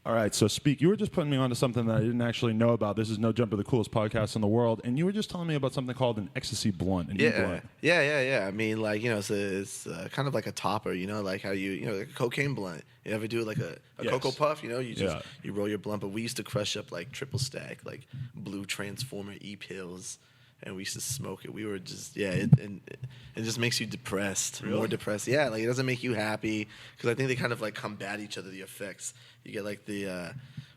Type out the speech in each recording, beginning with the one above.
All right, so you were just putting me onto something that I didn't actually know about. This is No Jumper, the coolest podcast in the world, and you were just telling me about something called an ecstasy blunt, an e-blunt. Yeah. I mean, like, it's kind of like a topper, like how like a cocaine blunt. You ever do like a Cocoa Puff, you roll your blunt, but we used to crush up like triple stack, like blue Transformer E-pills, and we used to smoke it. We were just, it just makes you depressed, really? More depressed. Yeah, like it doesn't make you happy, because I think they kind of like combat each other, the effects. You get like the,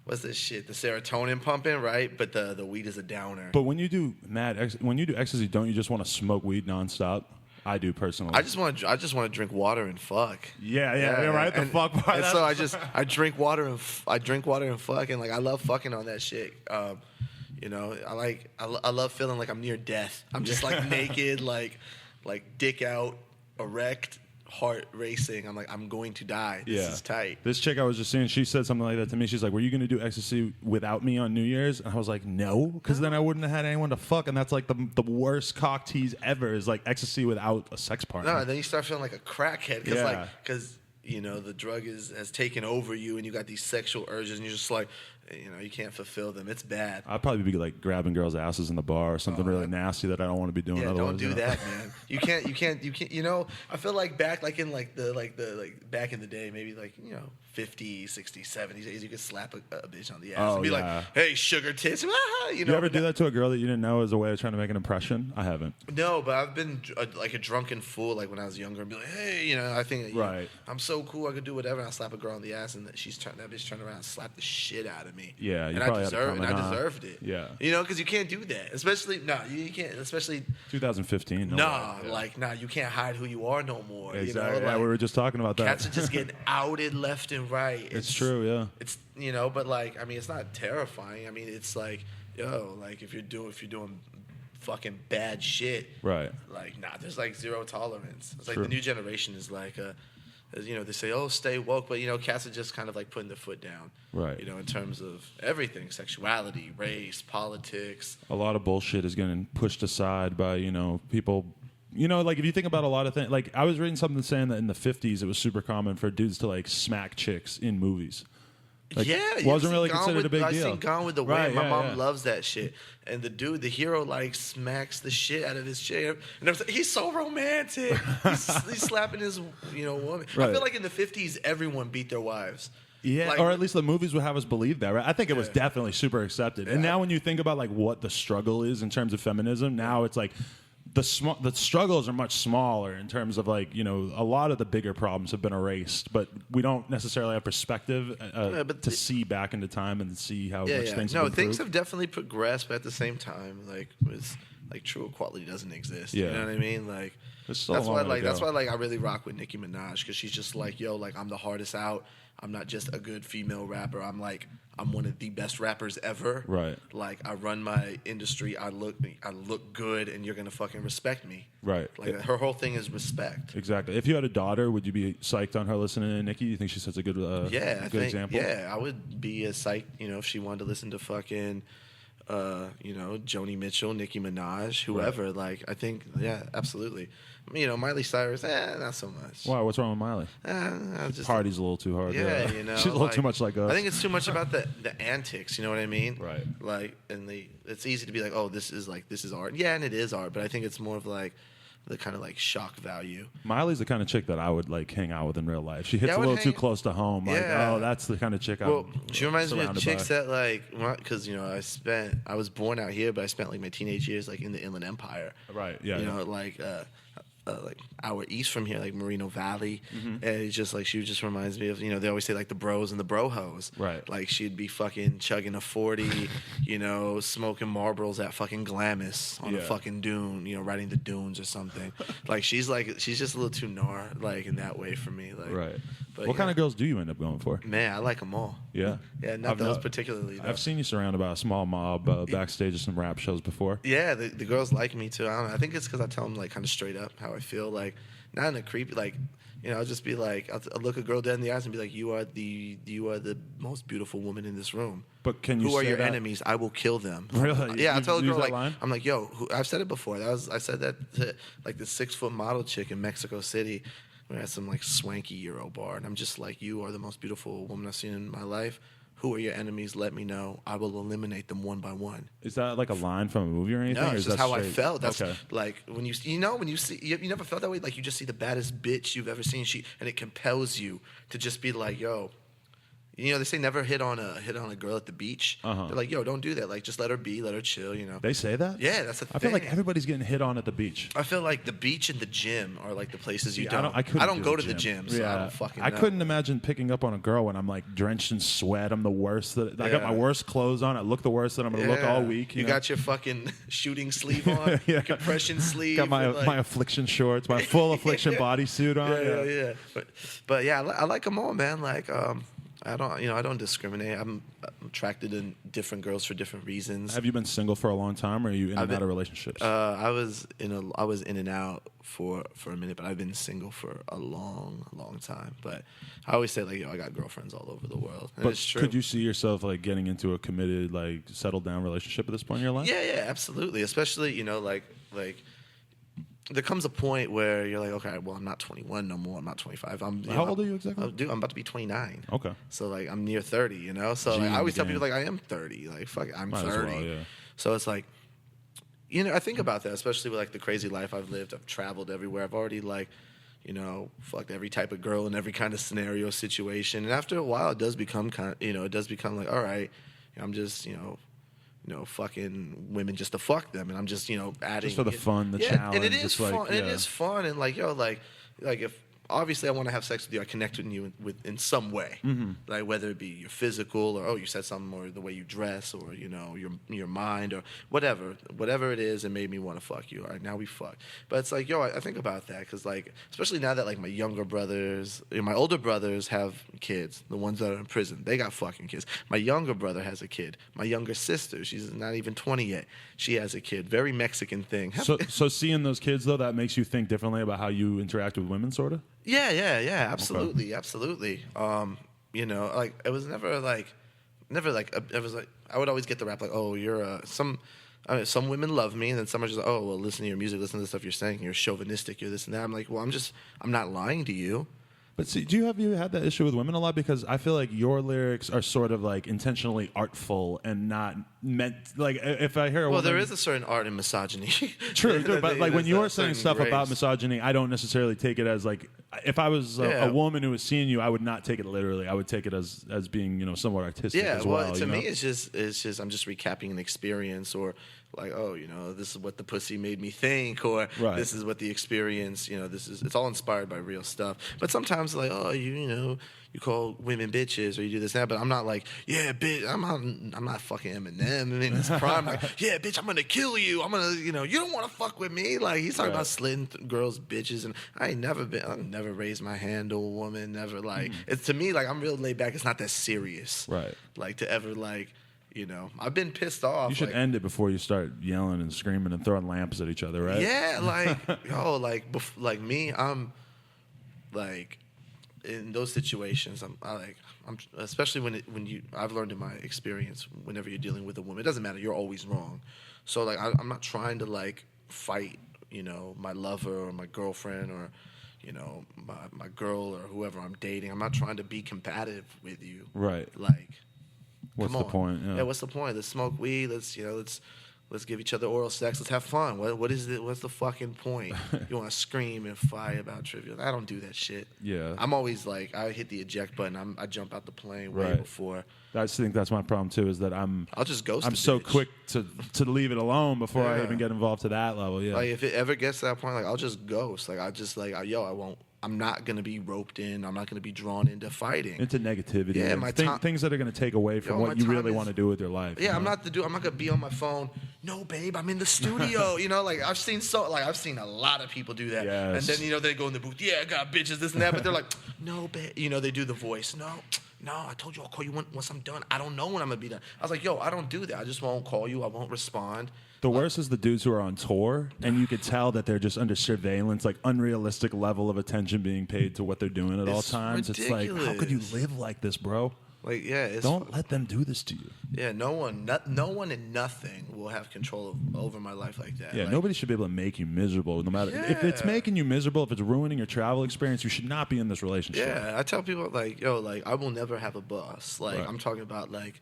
what's this shit? The serotonin pumping, right? But the weed is a downer. But when you do ecstasy, don't you just want to smoke weed nonstop? I do personally. I just want to drink water and fuck. Yeah, right. The fuck part. And so I drink water and fuck, and like I love fucking on that shit. I love feeling like I'm near death. I'm just like naked, like dick out, erect, heart racing. I'm like, I'm going to die. This is tight. This chick I was just seeing, she said something like that to me. She's like, were you going to do ecstasy without me on New Year's? And I was like, no, because then I wouldn't have had anyone to fuck, and that's like the worst cock tease ever, is like ecstasy without a sex partner. No, then you start feeling like a crackhead, because the drug has taken over you, and you got these sexual urges, and you're just like, you can't fulfill them. It's bad. I'd probably be like grabbing girls' asses in the bar or something really nasty that I don't want to be doing. Yeah, otherwise, don't do that, man. You can't. I feel like back back in the day, maybe 50, 60, 70s days, you could slap a bitch on the ass and be like, "Hey, sugar tits." You ever do that to a girl that you didn't know as a way of trying to make an impression? I haven't. No, but I've been like a drunken fool, like when I was younger, and be like, "Hey, I think I'm so cool, I could do whatever." And I slap a girl on the ass, and that bitch turned around and slapped the shit out of me. Yeah, you and probably I deserved it. Yeah, because you can't do that. Especially you can't. Especially 2015. You can't hide who you are no more. Exactly. We were just talking about that. Cats are just getting outed left and right. It's true. Yeah. It's but it's not terrifying. I mean, it's like, if you're doing fucking bad shit, right? There's like zero tolerance. It's like the new generation is like they say, oh, stay woke, but cats are just kind of like putting their foot down, right? In terms of everything, sexuality, race, politics. A lot of bullshit is getting pushed aside by people. Like if you think about a lot of things, like I was reading something saying that in the 50s it was super common for dudes to like smack chicks in movies. Wasn't really considered a big deal. I've seen Gone with the Wind. My mom loves that shit. And the hero, smacks the shit out of his chair. And he's so romantic. He's slapping his, woman. Right. I feel like in the 50s, everyone beat their wives. Yeah, or at least the movies would have us believe that, right? I think it was definitely super accepted. Yeah. And now when you think about what the struggle is in terms of feminism, now it's like the struggles are much smaller in terms of a lot of the bigger problems have been erased, but we don't necessarily have perspective to see back into time and see how much things have improved. Things have definitely progressed, but at the same time, true equality doesn't exist. Yeah. You know what I mean? That's why I really rock with Nicki Minaj, because she's just I'm the hardest out. I'm not just a good female rapper. I'm one of the best rappers ever. Right. I run my industry. I look good, and you're gonna fucking respect me. Right. Her whole thing is respect. Exactly. If you had a daughter, would you be psyched on her listening to Nicki? You think she sets a good example? Yeah, I would be psyched. If she wanted to listen to fucking, Joni Mitchell, Nicki Minaj, whoever. Right. I think, absolutely. Miley Cyrus, not so much. Why? What's wrong with Miley? Party's a little too hard. Yeah, she's a little too much like us. I think it's too much about the antics. You know what I mean? Right. It's easy to be like, oh, this is art. Yeah, and it is art, but I think it's more of the kind of shock value. Miley's the kind of chick that I would hang out with in real life. She hits a little too close to home. That's the kind of chick. She reminds me of chicks that because I was born out here, but I spent my teenage years in the Inland Empire. Right. Yeah. Hour east from here, Merino Valley, mm-hmm. and it's just she just reminds me of they always say the bros and the bro hoes, right? She'd be fucking chugging a 40, smoking Marlboros at fucking Glamis on a fucking dune, riding the dunes or something. She's just a little too gnar in that way for me, right. But what kind of girls do you end up going for? Man, I like them all. Yeah, not those particularly. Though. I've seen you surrounded by a small mob backstage of some rap shows before. Yeah, the girls like me too. I don't know. I think it's because I tell them kind of straight up how I feel, not in a creepy, I'll just be I'll look a girl dead in the eyes and be like, you are the most beautiful woman in this room. But can you? Who are say your that? enemies? I will kill them. Really? Yeah, I tell a girl line? I'm like, yo, I've said it before. I said that to the 6-foot model chick in Mexico City. We're at some swanky Euro bar, and I'm just like, you are the most beautiful woman I've seen in my life. Who are your enemies? Let me know. I will eliminate them one by one. Is that like a line from a movie or anything? No, or it's just how I felt. That's okay. like when you see you never felt that way. Like you just see the baddest bitch you've ever seen. And it compels you to just be like, yo. You know, they say never hit on a girl at the beach. They're like, yo, don't do that. Like, just let her be, let her chill, you know. They say that? Yeah, that's the thing. I feel like everybody's getting hit on at the beach. I feel like the beach and the gym are like the places you don't. I don't go to the gym, so I don't fucking know. I couldn't imagine picking up on a girl when I'm like drenched in sweat. I'm the worst. I got my worst clothes on. I look the worst that I'm going to look all week. You got your fucking shooting sleeve on, your compression sleeve. Got my affliction shorts, my full affliction bodysuit on. Yeah. But yeah, I like them all, man. Like, I don't discriminate. I'm attracted to different girls for different reasons. Have you been single for a long time, or are you in and out of relationships? I was in and out for a minute, but I've been single for a long time. But I always say like, yo, I got girlfriends all over the world. And but it's true. Could you see yourself like getting into a committed, like settled down relationship at this point in your life? Yeah, absolutely. Especially, like there comes a point where you're like, okay, well, I'm not 21 no more. I'm not 25. How old are you exactly? Dude, I'm about to be 29. Okay. So, like, I'm near 30, you know? So, like, I always tell people, like, I am 30. Like, fuck it, I'm Might 30. as well, yeah. So, it's like, I think about that, especially with, like, the crazy life I've lived. I've traveled everywhere. I've already, like, fucked every type of girl in every kind of scenario, situation. And after a while, it does become like, all right, I'm just, fucking women just to fuck them, and I'm just, adding just for the fun, the challenge. And it is fun. Like, and it is fun, and like, like if obviously I want to have sex with you, I connect with you in some way, like whether it be your physical or you said something, or the way you dress, or your mind, or whatever it is, it made me want to fuck you. All right, now we fuck. But it's like, I think about that because like, especially now that like my younger brothers, my older brothers have kids, the ones that are in prison, they got fucking kids. My younger brother has a kid. My younger sister, she's not even 20 yet, she has a kid. Very Mexican thing. So seeing those kids though, that makes you think differently about how you interact with women, sort of. Yeah, absolutely. Like it was never like it was like I would always get the rap like, oh, you're some women love me, and then some are just like, oh, well, listen to your music, listen to the stuff you're saying, you're chauvinistic, you're this and that. I'm like, well, I'm not lying to you. But see, have you had that issue with women a lot? Because I feel like your lyrics are sort of like intentionally artful and not meant like if I hear a woman, there is a certain art in misogyny. True, but like when you're saying stuff about misogyny, I don't necessarily take it as like if I was a woman who was seeing you, I would not take it literally. I would take it as being somewhat artistic as well. To me, it's just I'm just recapping an experience, or like, oh, this is what the pussy made me think, or this is what the experience, it's all inspired by real stuff. But sometimes like, oh, you call women bitches, or you do this and that, but I'm not like, yeah, bitch, I'm not fucking Eminem in his prime, like, yeah, bitch, I'm gonna kill you, I'm gonna, you don't want to fuck with me, like he's talking about slitting girls' bitches, and I've never raised my hand to a woman, never, like, it's to me, like, I'm real laid back, it's not that serious, right, like to ever, like, I've been pissed off. You should end it before you start yelling and screaming and throwing lamps at each other, right? Yeah, like, like me, I'm like, in those situations, I'm especially I've learned in my experience, whenever you're dealing with a woman, it doesn't matter, you're always wrong. So like, I'm not trying to like fight, my lover or my girlfriend or, my girl or whoever I'm dating. I'm not trying to be combative with you. Right. Like, what's the point? Yeah, what's the point? Let's smoke weed. Let's give each other oral sex. Let's have fun. What is it? What's the fucking point? You want to scream and fight about trivial? I don't do that shit. Yeah. I'm always like, I hit the eject button. I jump out the plane way before. I think that's my problem too. Is that I'll just ghost. I'm so quick to leave it alone before I even get involved to that level. Yeah. Like if it ever gets to that point, like I'll just ghost. Like I just like, I won't. I'm not going to be roped in. I'm not going to be drawn into fighting. Into negativity. Yeah, things that are going to take away from what you really want to do with your life. Yeah, I'm not going to be on my phone. No, babe, I'm in the studio. Like I've seen a lot of people do that. Yes. And then, they go in the booth. Yeah, I got bitches, this and that. But they're like, no, babe. They do the voice. No, I told you I'll call you once I'm done. I don't know when I'm going to be done. I was like, I don't do that. I just won't call you. I won't respond. The worst is the dudes who are on tour, and you could tell that they're just under surveillance, like unrealistic level of attention being paid to what they're doing at all times. Ridiculous. It's like, how could you live like this, bro? Like, yeah, don't let them do this to you. Yeah, no one and nothing will have control over my life like that. Yeah, like, nobody should be able to make you miserable. No matter if it's making you miserable, if it's ruining your travel experience, you should not be in this relationship. Yeah, I tell people like, yo, like I will never have a boss. Like Right. I'm talking about like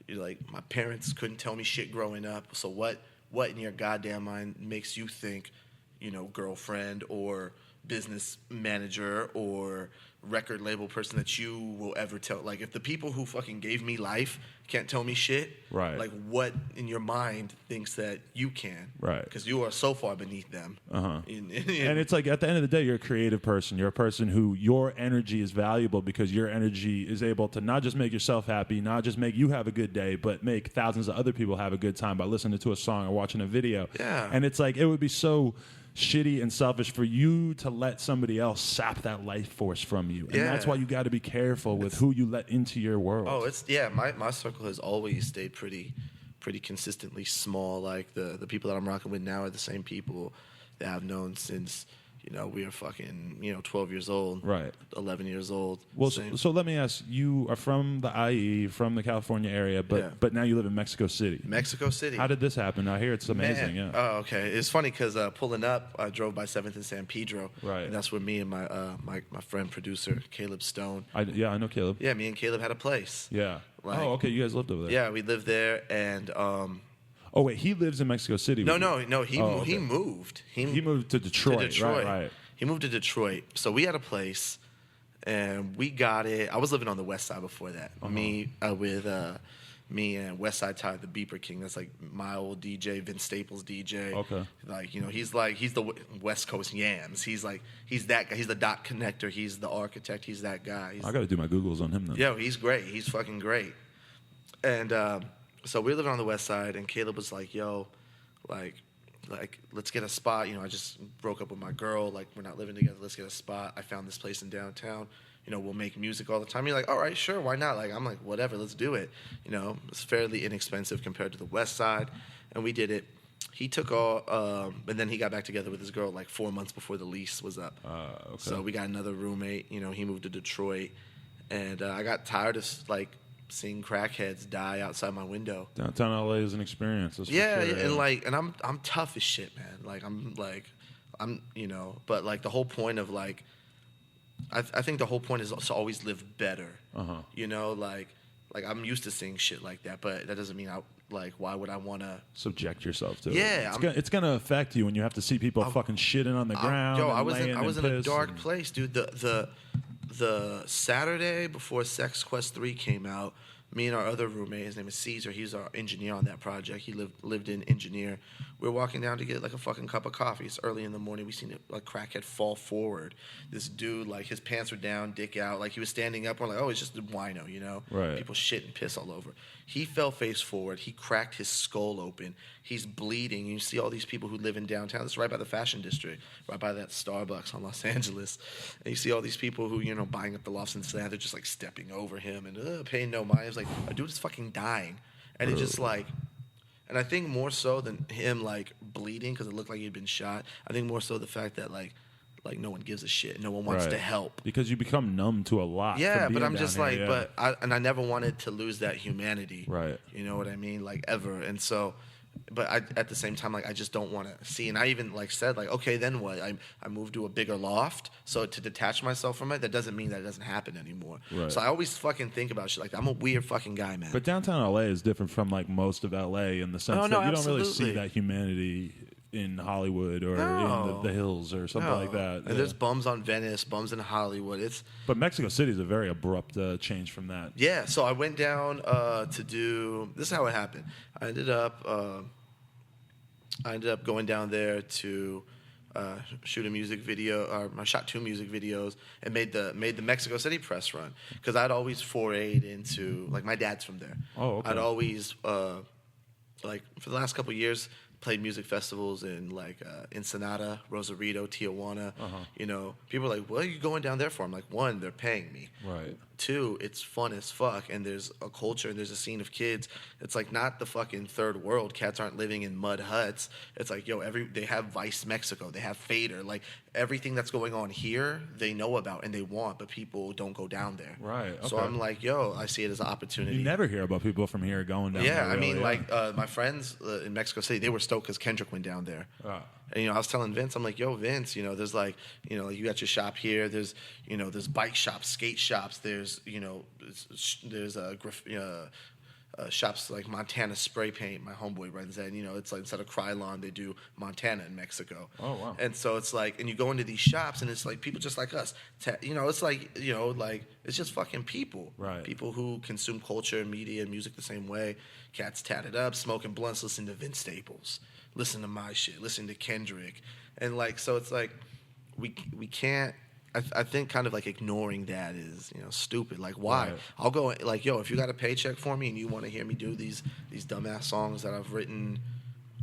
my parents couldn't tell me shit growing up. So what in your goddamn mind makes you think, girlfriend or business manager or record label person that you will ever tell? Like, if the people who fucking gave me life can't tell me shit, right? Like, what in your mind thinks that you can, right? Because you are so far beneath them. And it's like, at the end of the day, you're a creative person. You're a person who your energy is valuable because your energy is able to not just make yourself happy, not just make you have a good day, but make thousands of other people have a good time by listening to a song or watching a video. Yeah. And it's like, it would be so shitty and selfish for you to let somebody else sap that life force from you. And that's why you got to be careful with who you let into your world. Oh, my circle has always stayed pretty consistently small. Like the people that I'm rocking with now are the same people that I've known since we are fucking 12 years old, right? 11 years old. Well, so let me ask, you are from the IE, from the California area, but now you live in Mexico City. Mexico City. How did this happen? I hear it's amazing. Man. Yeah. Oh, okay. It's funny because pulling up, I drove by 7th and San Pedro. Right. And that's where me and my friend producer Caleb Stone. I know Caleb. Yeah, me and Caleb had a place. Yeah. Like, okay. You guys lived over there. Yeah, we lived there, and. Oh wait, he lives in Mexico City. No. He moved. He moved to Detroit. Right. He moved to Detroit. So we had a place, and we got it. I was living on the west side before that. Me and Westside Ty, the Beeper King. That's like my old DJ, Vince Staples DJ. Okay. Like, he's the West Coast Yams. He's that guy. He's the dot connector. He's the architect. He's that guy. I got to do my Googles on him then. Yo, he's great. He's fucking great. And so we were living on the west side, and Caleb was like, yo, like let's get a spot. I just broke up with my girl. Like, we're not living together. Let's get a spot. I found this place in downtown. We'll make music all the time. You're like, all right, sure, why not? Like, I'm like, whatever, let's do it. It's fairly inexpensive compared to the west side, and we did it. He took all, and then he got back together with his girl like 4 months before the lease was up. Okay. So we got another roommate. He moved to Detroit, and I got tired of seeing crackheads die outside my window. Downtown LA is an experience. That's yeah, for sure, and I'm tough as shit, man. Like I'm but like the whole point of like, I think the whole point is to always live better. Like I'm used to seeing shit like that, but that doesn't mean why would I want to subject yourself to it? Yeah, it's gonna affect you when you have to see people fucking shitting on the ground. I was in a dark place, dude. The Saturday before Sex Quest 3 came out, me and our other roommate, his name is Caesar, he's our engineer on that project. He lived in Engineer. We were walking down to get like a fucking cup of coffee. It's early in the morning. We seen a crackhead fall forward. This dude, like, his pants were down, dick out. Like, he was standing up. We're like, oh, it's just a wino, Right. People shit and piss all over. He fell face forward. He cracked his skull open. He's bleeding. You see all these people who live in downtown. This is right by the Fashion District, right by that Starbucks on Los Angeles. And you see all these people who, buying up the lofts and sand. They're just, like, stepping over him and paying no mind. It's like, a dude is fucking dying. And it just, like... And I think more so than him, like, bleeding because it looked like he'd been shot, I think more so the fact that, like no one gives a shit. No one wants to help. Because you become numb to a lot. Yeah, but I'm just like, I never wanted to lose that humanity. Right. You know what I mean? Like, ever. And so, but at the same time, like, I just don't want to see. And I even, like, said, like, okay, then what? I moved to a bigger loft. So to detach myself from it, that doesn't mean that it doesn't happen anymore. Right. So I always fucking think about shit like that. I'm a weird fucking guy, man. But downtown LA is different from, like, most of LA in the sense that you don't really see that humanity in Hollywood or in the hills or something like that. And there's bums on Venice, bums in Hollywood. But Mexico City is a very abrupt change from that. Yeah, so I went down to do... This is how it happened. I ended up going down there to shoot a music video. I shot 2 music videos and made the Mexico City press run because I'd always forayed into... Like, my dad's from there. Oh, okay. I'd always... like, for the last couple of years, played music festivals in like Ensenada, Rosarito, Tijuana. You know, people are like, "What are you going down there for?" I'm like, one, they're paying me. Right. Two, it's fun as fuck, and there's a culture and there's a scene of kids. It's like not the fucking third world. Cats aren't living in mud huts. It's like, yo, they have Vice Mexico, they have Fader, like everything that's going on here, they know about and they want, but people don't go down there. Right. Okay. So I'm like, yo, I see it as an opportunity. You never hear about people from here going down there. Yeah, I mean, really, like my friends in Mexico City, they were stoked because Kendrick went down there. And, you know, I was telling Vince, I'm like, yo, Vince, you know, there's like, you know, you got your shop here. There's, you know, there's bike shops, skate shops. There's, you know, there's shops like Montana Spray Paint. My homeboy runs that. And, you know, it's like instead of Krylon, they do Montana in Mexico. Oh, wow. And so it's like, and you go into these shops and it's like people just like us. You know, it's like, you know, like it's just fucking people. Right. People who consume culture, media, and music the same way. Cats tatted up, smoking blunts, listening to Vince Staples. Listen to my shit, listen to Kendrick. And like, so it's like, we can't, I think kind of like ignoring that is, you know, stupid. Like, why? Right. I'll go, like, yo, if you got a paycheck for me and you want to hear me do these dumbass songs that I've written,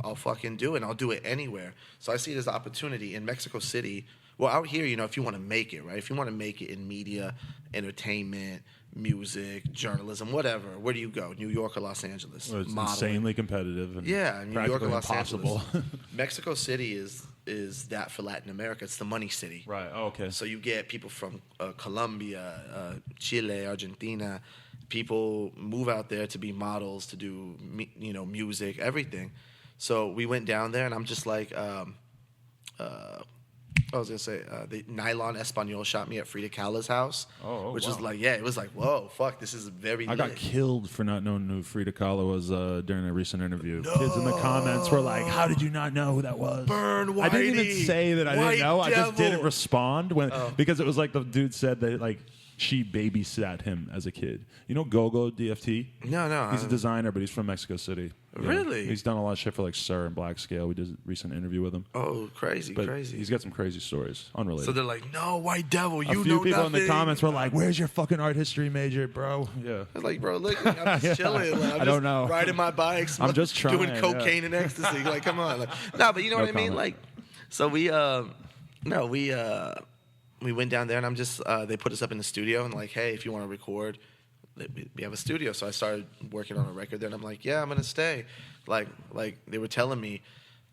I'll fucking do it, and I'll do it anywhere. So I see it as an opportunity. In Mexico City, well, out here, you know, if you want to make it, right? If you want to make it in media, entertainment, music, journalism, whatever, where do you go? New York or Los Angeles? Well, it's insanely competitive. And New York or Los impossible. Angeles. Mexico City is that for Latin America. It's the money city. Right. Oh, okay. So you get people from Colombia, Chile, Argentina. People move out there to be models, to do, you know, music, everything. So we went down there, and I'm just like, I was going to say, the Nylon Espanol shot me at Frida Kahlo's house, which was like, it was like, whoa, fuck, this is very I lit. got killed for not knowing who Frida Kahlo was during a recent interview. No. Kids in the comments were like, how did you not know who that was? Burn Whitey. I didn't even say that I didn't know. Devil. I just didn't respond because it was like the dude said that like she babysat him as a kid. You know Gogo DFT? No. He's a designer, but he's from Mexico City. Yeah. Really? He's done a lot of shit for like Sir and Black Scale. We did a recent interview with him. Oh, crazy. He's got some crazy stories, unrelated. So they're like, no, White Devil, you know nothing. A few people in the comments were like, where's your fucking art history major, bro? Yeah. I was like, bro, look, I'm just chilling. Like, I don't know. Riding my bikes. I'm just trying. Doing cocaine and ecstasy. Like, come on. Like, no, but you know what I mean? Like, so we went down there, and I'm just, they put us up in the studio, and like, hey, if you want to record, we have a studio. So I started working on a record there, and I'm like, yeah, I'm going to stay. Like they were telling me,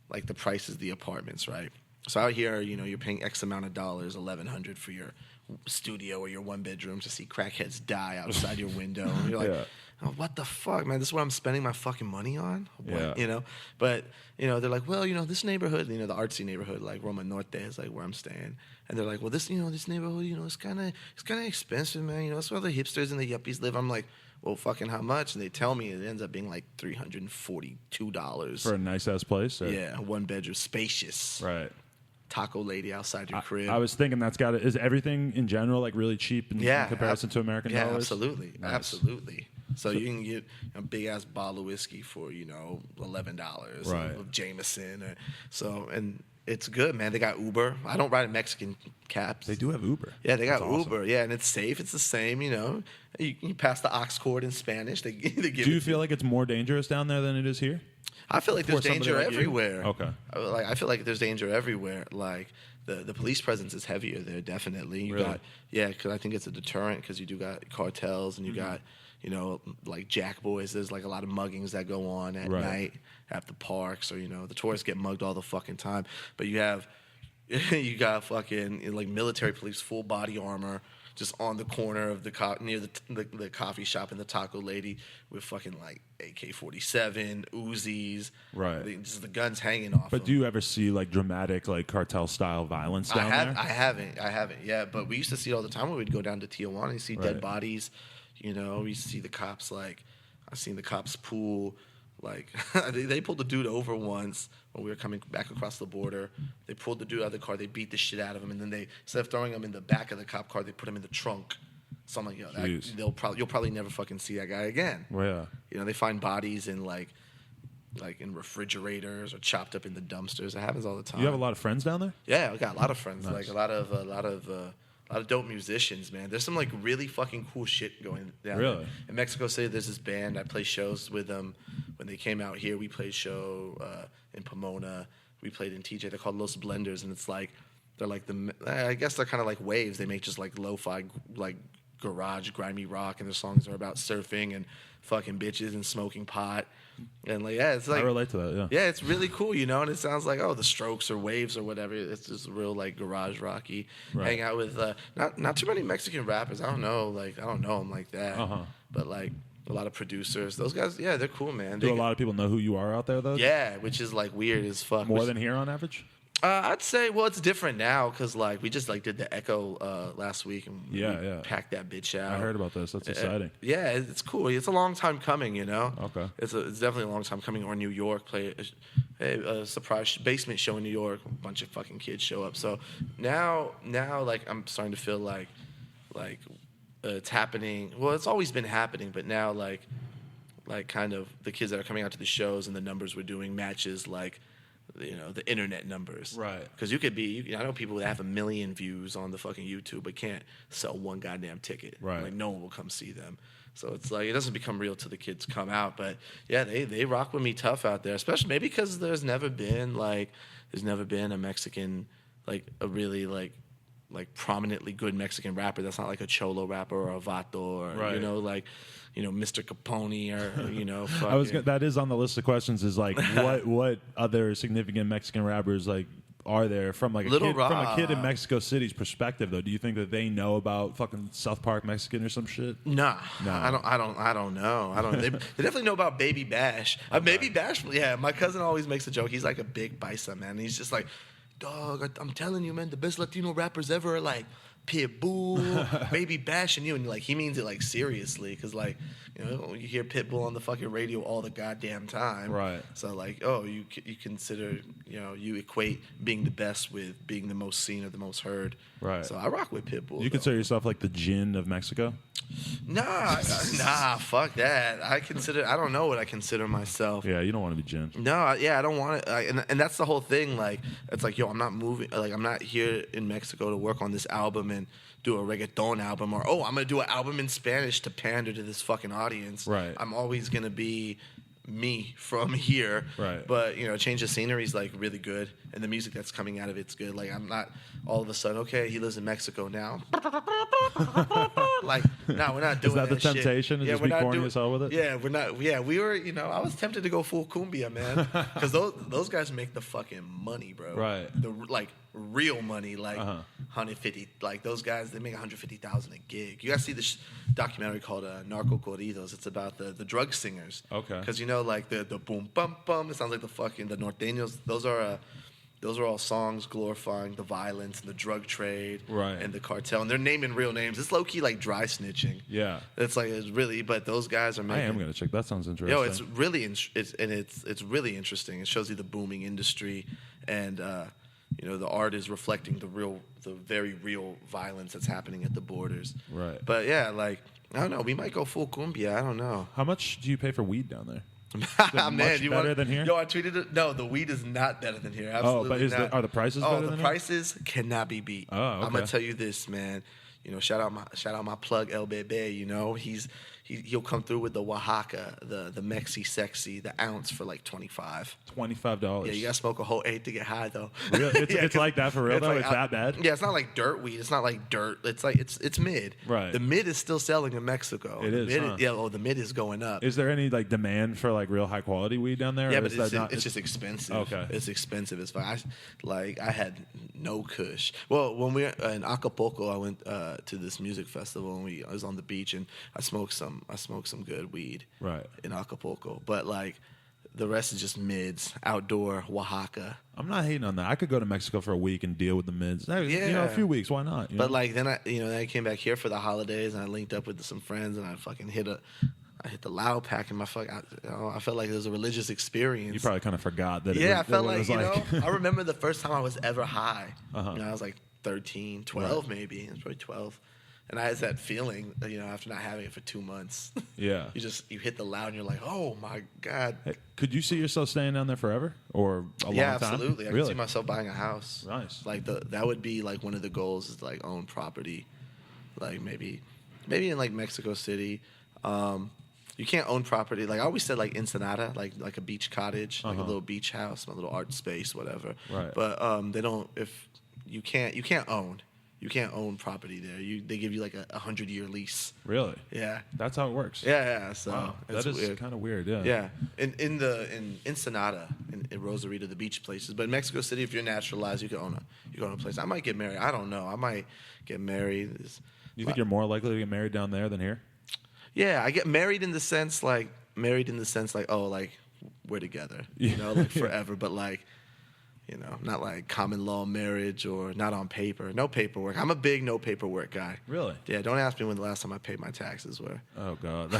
like, the prices of the apartments, right? So out here, you know, you're paying X amount of dollars, $1,100 for your studio or your one bedroom to see crackheads die outside your window. And you're like, oh, what the fuck, man? This is what I'm spending my fucking money on? What? Yeah. You know? But, you know, they're like, well, you know, this neighborhood, you know, the artsy neighborhood, like Roma Norte is like where I'm staying. And they're like, well, this, you know, this neighborhood, you know, it's kind of expensive, man. You know, that's where the hipsters and the yuppies live. I'm like, well, fucking how much? And they tell me it ends up being like $342. For a nice-ass place? Or? Yeah, one bedroom, spacious. Right. Taco lady outside your crib. I was thinking is everything in general like really cheap in comparison to American dollars? Absolutely. Nice. Absolutely. So you can get a big-ass bottle of whiskey for, you know, $11 of Jameson. And it's good, man. They got Uber. I don't ride in Mexican cabs. They do have Uber. Yeah, they got That's awesome. Uber. Yeah, and it's safe. It's the same, you know. You pass the aux cord in Spanish. They give Do you feel like it's more dangerous down there than it is here? I feel like there's danger everywhere. Okay. Like I feel like there's danger everywhere. Like the police presence is heavier there, definitely. Really? Because I think it's a deterrent because you do got cartels and you got, you know, like jack boys. There's like a lot of muggings that go on at night at the parks, or, you know, the tourists get mugged all the fucking time. But you got fucking like military police, full body armor, just on the corner of near the coffee shop and the taco lady with fucking like AK-47, Uzis, just the guns hanging off. But do you ever see like dramatic like cartel style violence down there? I haven't. Yeah, but we used to see it all the time when we'd go down to Tijuana and see dead bodies. You know, we see the cops like I seen the cops pull. Like, they pulled the dude over once when we were coming back across the border. They pulled the dude out of the car. They beat the shit out of him. And then they, instead of throwing him in the back of the cop car, they put him in the trunk. So I'm like, yo, you'll probably never fucking see that guy again. Well, yeah. You know, they find bodies in, like in refrigerators or chopped up in the dumpsters. It happens all the time. You have a lot of friends down there? Yeah, I got a lot of friends. Nice. Like, a lot of dope musicians, man. There's some like really fucking cool shit going down there. In Mexico City, there's this band. I play shows with them when they came out here. We played a show in Pomona. We played in TJ. They're called Los Blenders, and it's like they're like I guess they're kind of like waves. They make just like lo-fi, like garage, grimy rock, and their songs are about surfing and fucking bitches and smoking pot. And like, yeah, it's like I relate to that. Yeah, it's really cool, you know. And it sounds like the Strokes or Waves or whatever. It's just real like garage rocky. Right. Hang out with not too many Mexican rappers. I don't know them like that. But like a lot of producers. Those guys, yeah, they're cool, man. Do a lot of people know who you are out there though? Yeah, which is like weird as fuck. More than here on average? I'd say, well, it's different now because like we just like did the Echo last week and we packed that bitch out. I heard about this. That's exciting. Yeah, it's cool. It's a long time coming, you know. Okay. It's definitely a long time coming. Or New York, play a surprise basement show in New York. A bunch of fucking kids show up. So now like I'm starting to feel like it's happening. Well, it's always been happening, but now like kind of the kids that are coming out to the shows and the numbers we're doing matches like, you know, the internet numbers. Right. Because I know people that have 1 million views on the fucking YouTube but can't sell one goddamn ticket. Right. Like no one will come see them. So it's like it doesn't become real till the kids come out. But yeah, they rock with me tough out there, especially maybe because there's never been a Mexican, like a really like prominently good Mexican rapper that's not like a cholo rapper or a vato or right. Mr. Capone or that is on the list of questions is like what other significant Mexican rappers like are there from like from a kid in Mexico City's perspective though? Do you think that they know about fucking South Park Mexican or some shit? Nah. I don't know. They definitely know about Baby Bash. Baby Bash, yeah. My cousin always makes a joke. He's like a big bicep man. He's just like, dog, I'm telling you, man, the best Latino rappers ever are like Pitbull, Baby Bash, and you, and like he means it like seriously, because like you hear Pitbull on the fucking radio all the goddamn time, right? So like, you consider you equate being the best with being the most seen or the most heard, right? So I rock with Pitbull. You consider yourself like the Jin of Mexico? Nah, fuck that. I don't know what I consider myself. Yeah, you don't want to be Jin. No, I don't want it. And that's the whole thing. Like, it's like, I'm not moving. Like, I'm not here in Mexico to work on this album and do a reggaeton album, or I'm gonna do an album in Spanish to pander to this fucking audience. Right. I'm always gonna be me from here. Right. But change of scenery is like really good, and the music that's coming out of it's good. Like, I'm not all of a sudden, okay, he lives in Mexico now. Like, no, we're not doing that. Is that the temptation? Shit. To just be corny as hell with it? Yeah, we're not. Yeah, we were. I was tempted to go full cumbia, man, because those guys make the fucking money, bro. Right. The real money, like 150. Like those guys, they make 150,000 a gig. You guys see this documentary called Narco Corridos. It's about the drug singers. Okay. Because like the boom bum bum. It sounds like the norteños. Those are all songs glorifying the violence and the drug trade, right, and the cartel, and they're naming real names. It's low key like dry snitching. Yeah, it's really. But those guys are making. I am gonna check. That sounds interesting. It's really it's really interesting. It shows you the booming industry, and the art is reflecting the very real violence that's happening at the borders. Right. But yeah, like I don't know. We might go full cumbia. I don't know. How much do you pay for weed down there? Man, better than here? Yo, I tweeted it. No, the weed is not better than here. Absolutely not. Are the prices better than here? The prices cannot be beat. Oh, okay. I'm gonna tell you this, man. Shout out my plug El Bebe. He'll come through with the Oaxaca, the Mexi Sexy, the ounce for like $25. $25. Yeah, you gotta smoke a whole 8 to get high though. Really? It's like that for real though? It's that bad? Yeah, it's not like dirt weed. It's not like dirt. It's like it's mid. Right. The mid is still selling in Mexico. It is. The mid is going up. Is there any like demand for like real high quality weed down there? Yeah, but it's just expensive. Okay. It's expensive as fuck. I had no kush. Well, when we were in Acapulco, I went to this music festival and I was on the beach and I smoked some good weed. Right. In Acapulco, but like the rest is just mids, outdoor Oaxaca. I'm not hating on that. I could go to Mexico for a week and deal with the mids. Yeah. A few weeks. Why not? But like then I came back here for the holidays and I linked up with some friends and I fucking hit the loud pack in my I felt like it was a religious experience. You probably kind of forgot that. I felt like I remember the first time I was ever high. I was like 13, 12 maybe. It was probably 12. And I had that feeling, after not having it for 2 months. Yeah. You hit the loud and you're like, oh my God. Hey, could you see yourself staying down there forever or a long time? Yeah, absolutely. I could see myself buying a house. Nice. Like that would be like one of the goals is to like own property. Like maybe in like Mexico City. You you can't own property. Like I always said, like Ensenada, like a beach cottage, like a little beach house, my little art space, whatever. Right. But they don't. If you can't own. You can't own property there. They give you like a 100-year lease. Really? Yeah. That's how it works. Yeah. So wow. That is kind of weird. Yeah. Yeah. In Ensenada, in Rosarito, the beach places. But in Mexico City, if you're naturalized, you can own a place. I might get married. I don't know. I might get married. You think you're more likely to get married down there than here? Yeah, I get married in the sense like oh, like we're together, you know, like forever. But like, you know, not like common law marriage or not on paper. No paperwork. I'm a big no paperwork guy. Really? Yeah, don't ask me when the last time I paid my taxes were. Oh, God.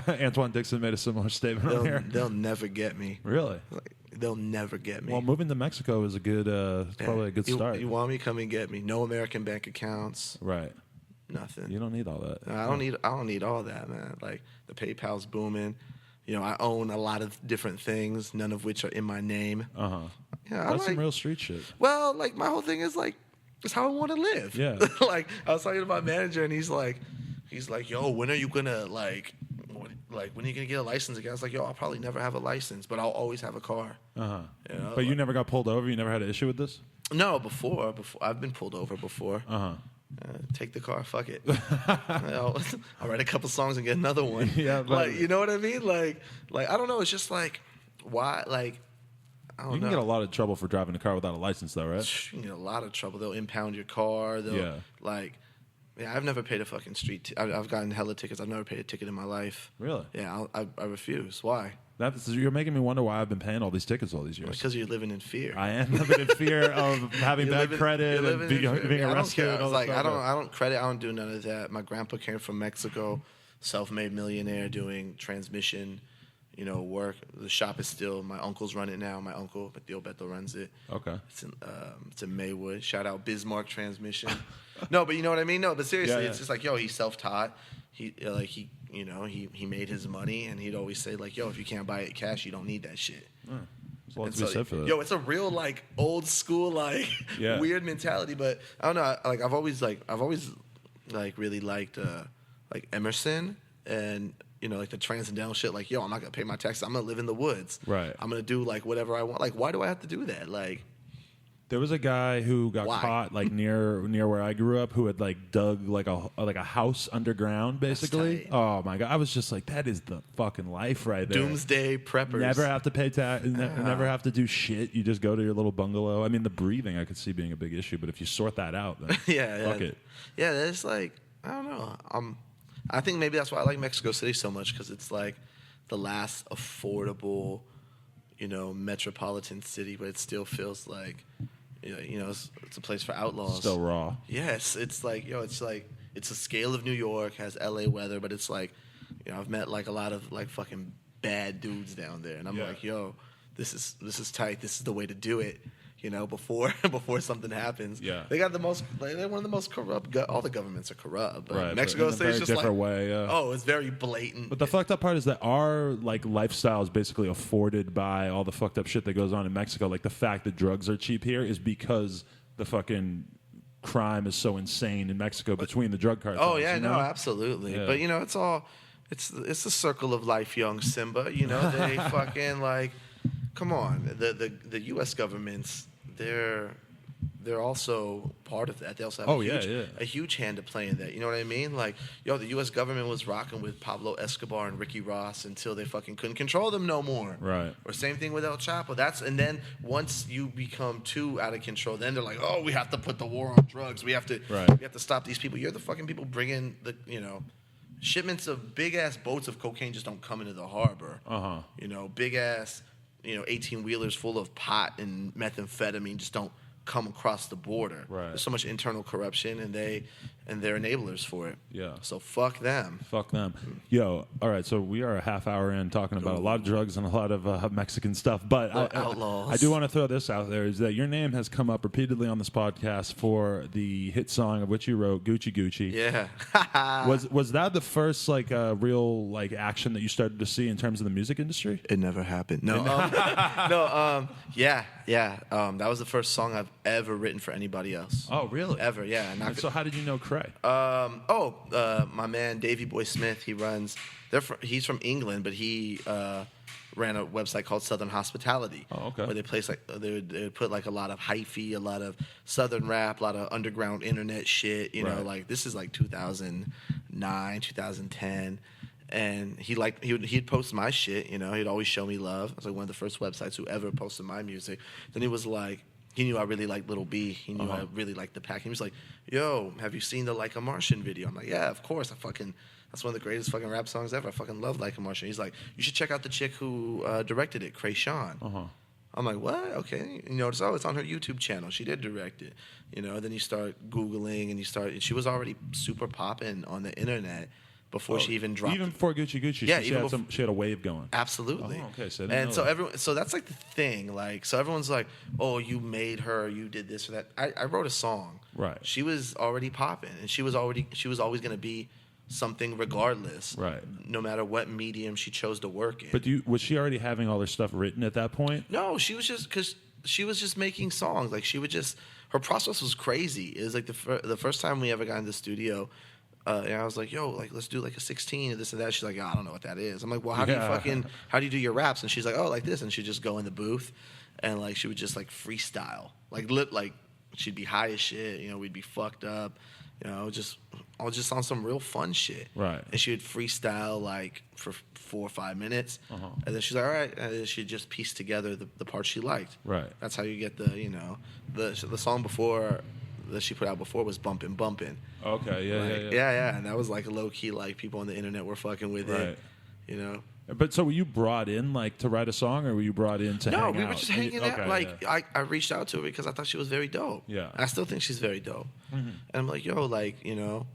Antoine Dixon made a similar statement on here. They'll never get me. Really? Like, they'll never get me. Well, moving to Mexico is a good, probably a good start. You want me, come and get me. No American bank accounts. Right. Nothing. You don't need all that. I don't need all that, man. Like, the PayPal's booming. You know, I own a lot of different things, none of which are in my name. Uh-huh. Yeah, that's some real street shit. Well, like, my whole thing is, like, it's how I want to live. Yeah. Like, I was talking to my manager, and he's like, yo, when are you going to, when are you going to get a license again? I was like, yo, I'll probably never have a license, but I'll always have a car. Uh-huh. You know? But you never got pulled over? You never had an issue with this? No, before. I've been pulled over before. Uh-huh. Take the car, fuck it. I'll write a couple songs and get another one. Yeah, like, you know what I mean? Like I don't know. It's just like, why? Like, I don't know. You can get a lot of trouble for driving a car without a license, though, right? You can get a lot of trouble. They'll impound your car. I've never paid a fucking street. I've gotten hella tickets. I've never paid a ticket in my life. Really? Yeah, I refuse. Why? You're making me wonder why I've been paying all these tickets all these years. Because you're living in fear. I am living in fear of having bad credit and being arrested. I don't credit. I don't do none of that. My grandpa came from Mexico, self-made millionaire doing transmission, work. The shop is still, my uncle's run it now. My uncle, Tio Beto, runs it. Okay. It's in Maywood. Shout out Bismarck Transmission. No, but you know what I mean? No, but seriously, It's just like, yo, he's self-taught. He made his money, and he'd always say, like, yo, if you can't buy it cash, you don't need that shit. There's a lot to be said for that. Yo, it's a real, like, old school, like, weird mentality. But I don't know. I've always really liked like Emerson and like the transcendental shit. Like, yo, I'm not gonna pay my taxes. I'm gonna live in the woods. Right. I'm gonna do like whatever I want. Like, why do I have to do that? Like. There was a guy who got caught like near where I grew up who had like dug like a house underground basically. Oh my God, I was just like, that is the fucking life right there. Doomsday preppers. Never have to pay tax. Never have to do shit. You just go to your little bungalow. I mean, the breathing I could see being a big issue, but if you sort that out, then fuck it. Yeah, it's like, I don't know. I think maybe that's why I like Mexico City so much, because it's like the last affordable, metropolitan city, but it still feels like. It's a place for outlaws. Still raw. Yes, it's like, it's a scale of New York, has LA weather, but it's like, I've met like a lot of like fucking bad dudes down there, and I'm like, yo, this is tight. This is the way to do it. Before something happens. Yeah. They're one of the most corrupt. All the governments are corrupt. But right, Mexico State is just different like, way. Yeah. Oh, it's very blatant. But the fucked up part is that our like lifestyle is basically afforded by all the fucked up shit that goes on in Mexico. Like the fact that drugs are cheap here is because the fucking crime is so insane in Mexico between the drug cartels. Oh yeah, no, absolutely. Yeah. But it's all it's the circle of life, young Simba. They fucking like, come on, the U.S. governments. They're also part of that. They also have a huge hand to play in that. You know what I mean? Like, yo, the U.S. government was rocking with Pablo Escobar and Ricky Ross until they fucking couldn't control them no more. Right. Or same thing with El Chapo. And then once you become too out of control, then they're like, oh, we have to put the war on drugs. We have to stop these people. You're the fucking people bringing the shipments of big ass boats of cocaine just don't come into the harbor. Big ass. 18-wheelers full of pot and methamphetamine just don't come across the border. Right. There's so much internal corruption, and they're enablers for it. Yeah. So fuck them. Fuck them. Yo, all right, so we are a half hour in talking about a lot of drugs and a lot of Mexican stuff, but outlaws. I do want to throw this out there, is that your name has come up repeatedly on this podcast for the hit song of which you wrote, Gucci Gucci. Yeah. Was that the first real action that you started to see in terms of the music industry? It never happened. No. Yeah. That was the first song I've ever written for anybody else. Oh, really? Ever, yeah. And so how did you know Cray? My man Davey Boy Smith, he's from England, but he ran a website called Southern Hospitality. Oh, okay. Where they they would put like a lot of hyphy, a lot of Southern rap, a lot of underground internet shit. You know, like this is like 2009, 2010. And he'd post my shit, you know. He'd always show me love. It was like one of the first websites who ever posted my music. Then he was like, he knew I really liked Lil B. He knew I really liked the pack. He was like, "Yo, have you seen the Like a Martian video?" I'm like, "Yeah, of course. That's one of the greatest fucking rap songs ever. I fucking love Like a Martian." He's like, "You should check out the chick who directed it, Krayshawn." I'm like, "What? Okay." You notice, it's on her YouTube channel. She did direct it. You know, then you start Googling and she was already super popping on the internet before she even dropped. Even before Gucci Gucci, yeah, she had a wave going. Absolutely. Oh, okay. So that's like the thing. Like, so everyone's like, "Oh, you made her. You did this or that." I wrote a song. Right. She was already popping, and she was always going to be something regardless. Right. No matter what medium she chose to work in. But was she already having all her stuff written at that point? No, she was just making songs. Like her process was crazy. It was like the first time we ever got in the studio. And I was like, "Yo, like let's do like a 16 or this and that." She's like, "I don't know what that is." I'm like, "Well, how do you do your raps?" And she's like, "Oh, like this." And she'd just go in the booth, and like she would just like freestyle, like she'd be high as shit. You know, we'd be fucked up. You know, just on some real fun shit. Right. And she would freestyle like for 4 or 5 minutes, and then she's like, "All right," and then she'd just piece together the parts she liked. Right. That's how you get the song before that she put out before was Bumpin' Bumpin'. Okay, yeah. And that was like low key, like people on the internet were fucking with it, you know. But so were you brought in like to write a song, or were you brought in to hang out? No, we were just hanging out. Like yeah. I reached out to her because I thought she was very dope. Yeah, and I still think she's very dope. And I'm like, yo, like, you know,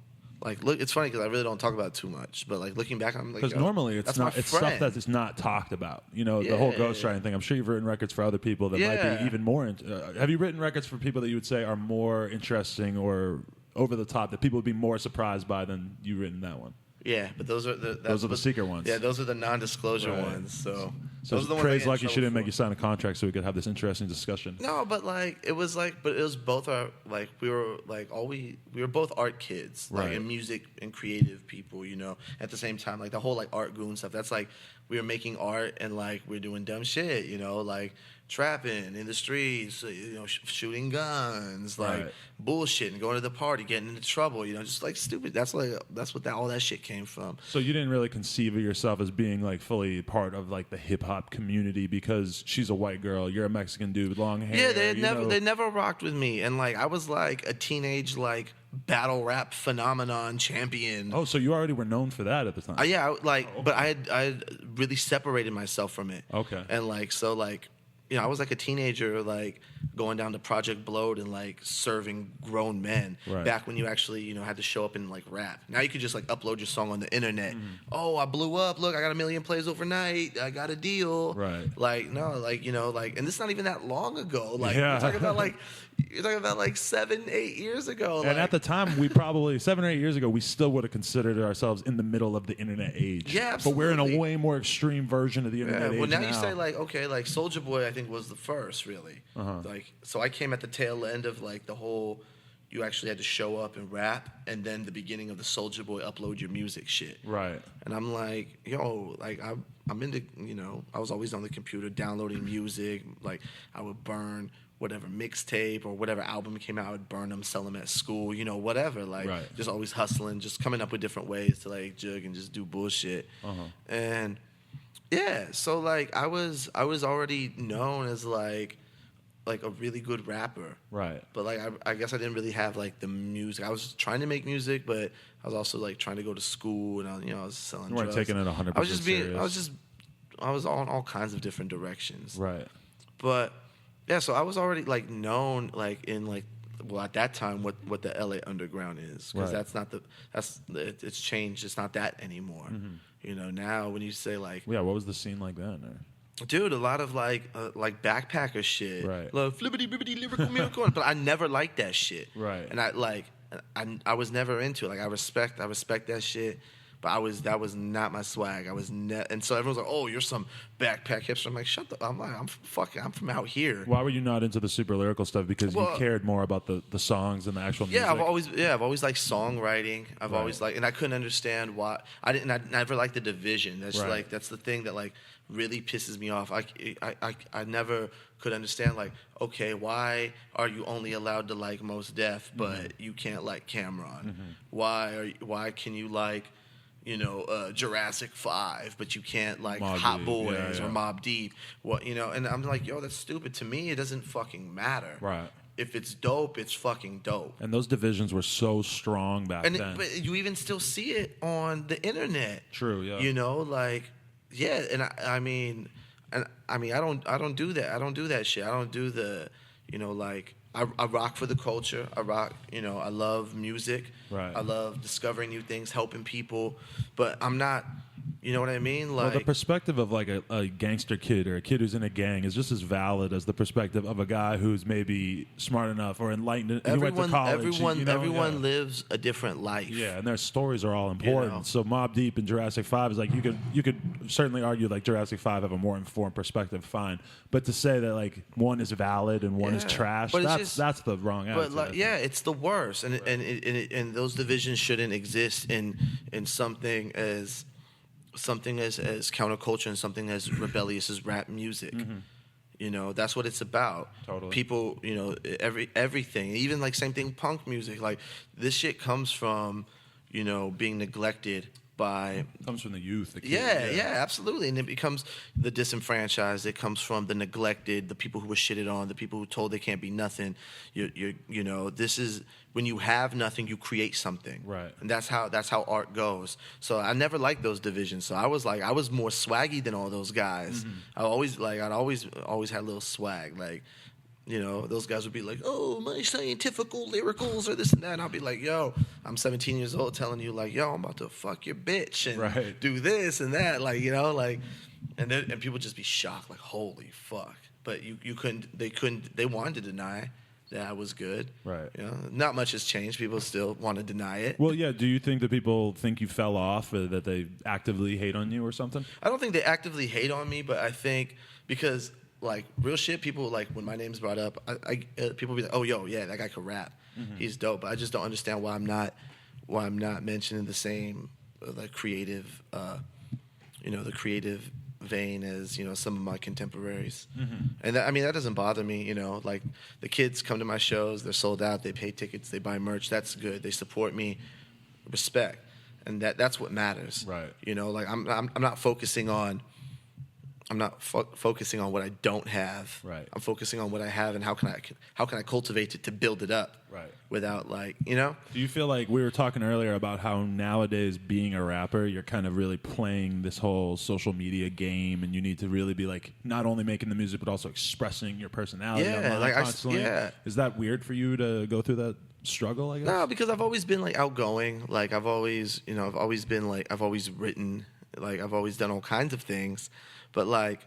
like look, it's funny because I really don't talk about it too much, but like looking back, I'm like, because normally it's stuff that is not talked about. You know, the whole ghostwriting thing. I'm sure you've written records for other people that might be even more. Have you written records for people that you would say are more interesting or over the top that people would be more surprised by than you written that one? Yeah, but those are the secret ones. Yeah, those are the non-disclosure ones. So those are the ones. Craig's lucky she didn't make you sign a contract so we could have this interesting discussion. No, but it was both our we were both art kids, like and music and creative people, you know. At the same time, like the whole like art goon stuff. That's like we were making art and like we're doing dumb shit, you know, like trapping in the streets, you know, shooting guns, like bullshit and going to the party, getting into trouble, you know, just like stupid. That's what all that shit came from. So you didn't really conceive of yourself as being like fully part of like the hip hop community because she's a white girl, you're a Mexican dude with long hair. Yeah, they never rocked with me, and like I was like a teenage like battle rap phenomenon champion. Oh, so you already were known for that at the time? But I had really separated myself from it. Okay, and you know, I was like a teenager, like going down to Project Blowed and like serving grown men. Back when you actually, you know, had to show up and like rap. Now you could just like upload your song on the internet. Oh, I blew up. Look, I got 1 million plays overnight. I got a deal. Right. Like no, like you know, like, and this is not even that long ago. Like you're talking about like 7-8 years ago. And at the time, we probably 7 or 8 years ago, we still would have considered ourselves in the middle of the internet age. Yeah, absolutely. But we're in a way more extreme version of the internet age. Well, now you say like, okay, like Soulja Boy, I think was the first really. Like, so I came at the tail end of like the whole. You actually had to show up and rap, and then the beginning of the Soulja Boy upload your music shit. Right. And I'm like, yo, like I'm into, you know, I was always on the computer downloading music. Like I would burn whatever mixtape or whatever album came out, I would burn them, sell them at school, you know, whatever. Like just always hustling, just coming up with different ways to like jug and just do bullshit. And yeah, so like I was already known as like a really good rapper. Right. But like I guess I didn't really have like the music. I was trying to make music, but I was also like trying to go to school and I was selling drugs. You weren't taking it 100% serious. I was on all kinds of different directions. Right. But yeah, so I was already like known like in like at that time what the LA underground is, because it's changed. It's not that anymore. You know, now when you say like what was the scene like then? Dude, a lot of like backpacker shit, right? Like flippity bippity lyrical miracle, but I never liked that shit, right? And I was never into it. Like I respect that shit, but that was not my swag. And so everyone's like, "Oh, you're some backpack hipster." I'm like, "Shut the." I'm from out here. Why were you not into the super lyrical stuff? Because you cared more about the songs and the actual music. Yeah, I've always liked songwriting. I've always liked, and I couldn't understand why I never liked the division. That's that's the thing that like really pisses me off. I never could understand, like, okay, why are you only allowed to like Mos Def, but you can't like Cameron? Why can you like, Jurassic 5, but you can't like Hot Boys or Mobb Deep? And I'm like, yo, that's stupid. To me, it doesn't fucking matter. Right. If it's dope, it's fucking dope. And those divisions were so strong back then. But you even still see it on the internet. True, yeah. And I don't do that. I don't do that shit. I don't do the, I rock for the culture. I rock, I love music. Right. I love discovering new things, helping people. But I'm not, you know what I mean? Like, well, the perspective of like a gangster kid or a kid who's in a gang is just as valid as the perspective of a guy who's maybe smart enough or enlightened. Who went to college. Everyone lives a different life. Yeah, and their stories are all important. So Mobb Deep and Jurassic 5 is like you could certainly argue like Jurassic 5 have a more informed perspective, fine. But to say that like one is valid and one is trash, that's the wrong answer. But it's the worst, and those divisions shouldn't exist in something as counterculture and something as rebellious as rap music. That's what it's about. Totally. People, everything, even like same thing, punk music. Like this shit comes from, being neglected by. It comes from the youth. The kids, yeah, absolutely. And it becomes the disenfranchised. It comes from the neglected, the people who were shitted on, the people who told they can't be nothing. This is when you have nothing, you create something. Right. And that's how art goes. So I never liked those divisions. So I was more swaggy than all those guys. I'd always had a little swag. Like, those guys would be like, "Oh, my scientifical lyricals or this and that." And I'll be like, "Yo, I'm 17 years old telling you like, yo, I'm about to fuck your bitch and do this and that." Like, and people just be shocked, like, "Holy fuck." But they wanted to deny that I was good. Right. Not much has changed. People still want to deny it. Well, yeah. Do you think that people think you fell off, or that they actively hate on you or something? I don't think they actively hate on me, but I think because, like, real shit, people, like, when my name's brought up, people be like, "Oh, yo, yeah, that guy could rap. He's dope." But I just don't understand why I'm not mentioning the same, like, creative, the creative vein as, some of my contemporaries. And that doesn't bother me. Like, the kids come to my shows, they're sold out, they pay tickets, they buy merch. That's good. They support me. Respect. And that's what matters. Right. Like, I'm not focusing on. I'm not focusing on what I don't have. Right. I'm focusing on what I have and how can I cultivate it to build it up. Right. Without, like, Do you feel like we were talking earlier about how nowadays being a rapper, you're kind of really playing this whole social media game, and you need to really be like not only making the music but also expressing your personality online constantly? Is that weird for you to go through that struggle, I guess? No, because I've always been like outgoing. Like I've always written, like I've always done all kinds of things. But, like,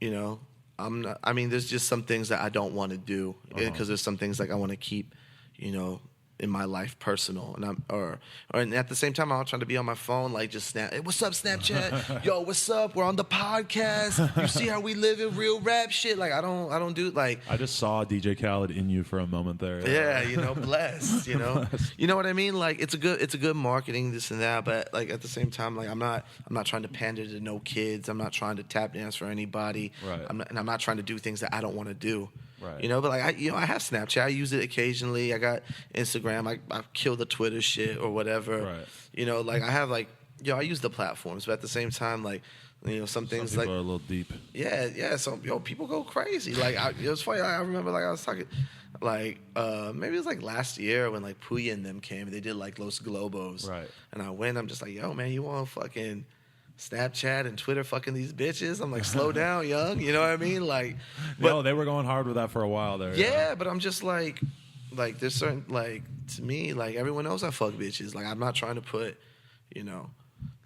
I'm not. I mean, there's just some things that I don't want to do because there's some things like I want to keep, in my life personal, and and at the same time I'm trying to be on my phone, like, just snap. Hey, what's up, Snapchat? Yo, what's up? We're on the podcast. You see how we live in real rap shit? Like, I don't do, like. I just saw DJ Khaled in you for a moment there. Yeah, blessed. You know what I mean? Like, it's a good marketing, this and that, but, like, at the same time, like, I'm not trying to pander to no kids. I'm not trying to tap dance for anybody. Right. I'm not trying to do things that I don't want to do. Right. But like I have Snapchat. I use it occasionally. I got Instagram. I kill the Twitter shit or whatever. Right. Like I have I use the platforms, but at the same time, like, some things people like are a little deep. Yeah. So people go crazy. Like it was funny. I remember like I was talking, like maybe it was like last year when like Puya and them came. They did like Los Globos. Right. And I went. I'm just like, yo, man, you want fucking Snapchat and Twitter fucking these bitches? I'm like, slow down, young. You know what I mean? Like, no, they were going hard with that for a while there. Yeah, but I'm just like there's certain, like, to me, like, everyone knows I fuck bitches. Like, I'm not trying to put,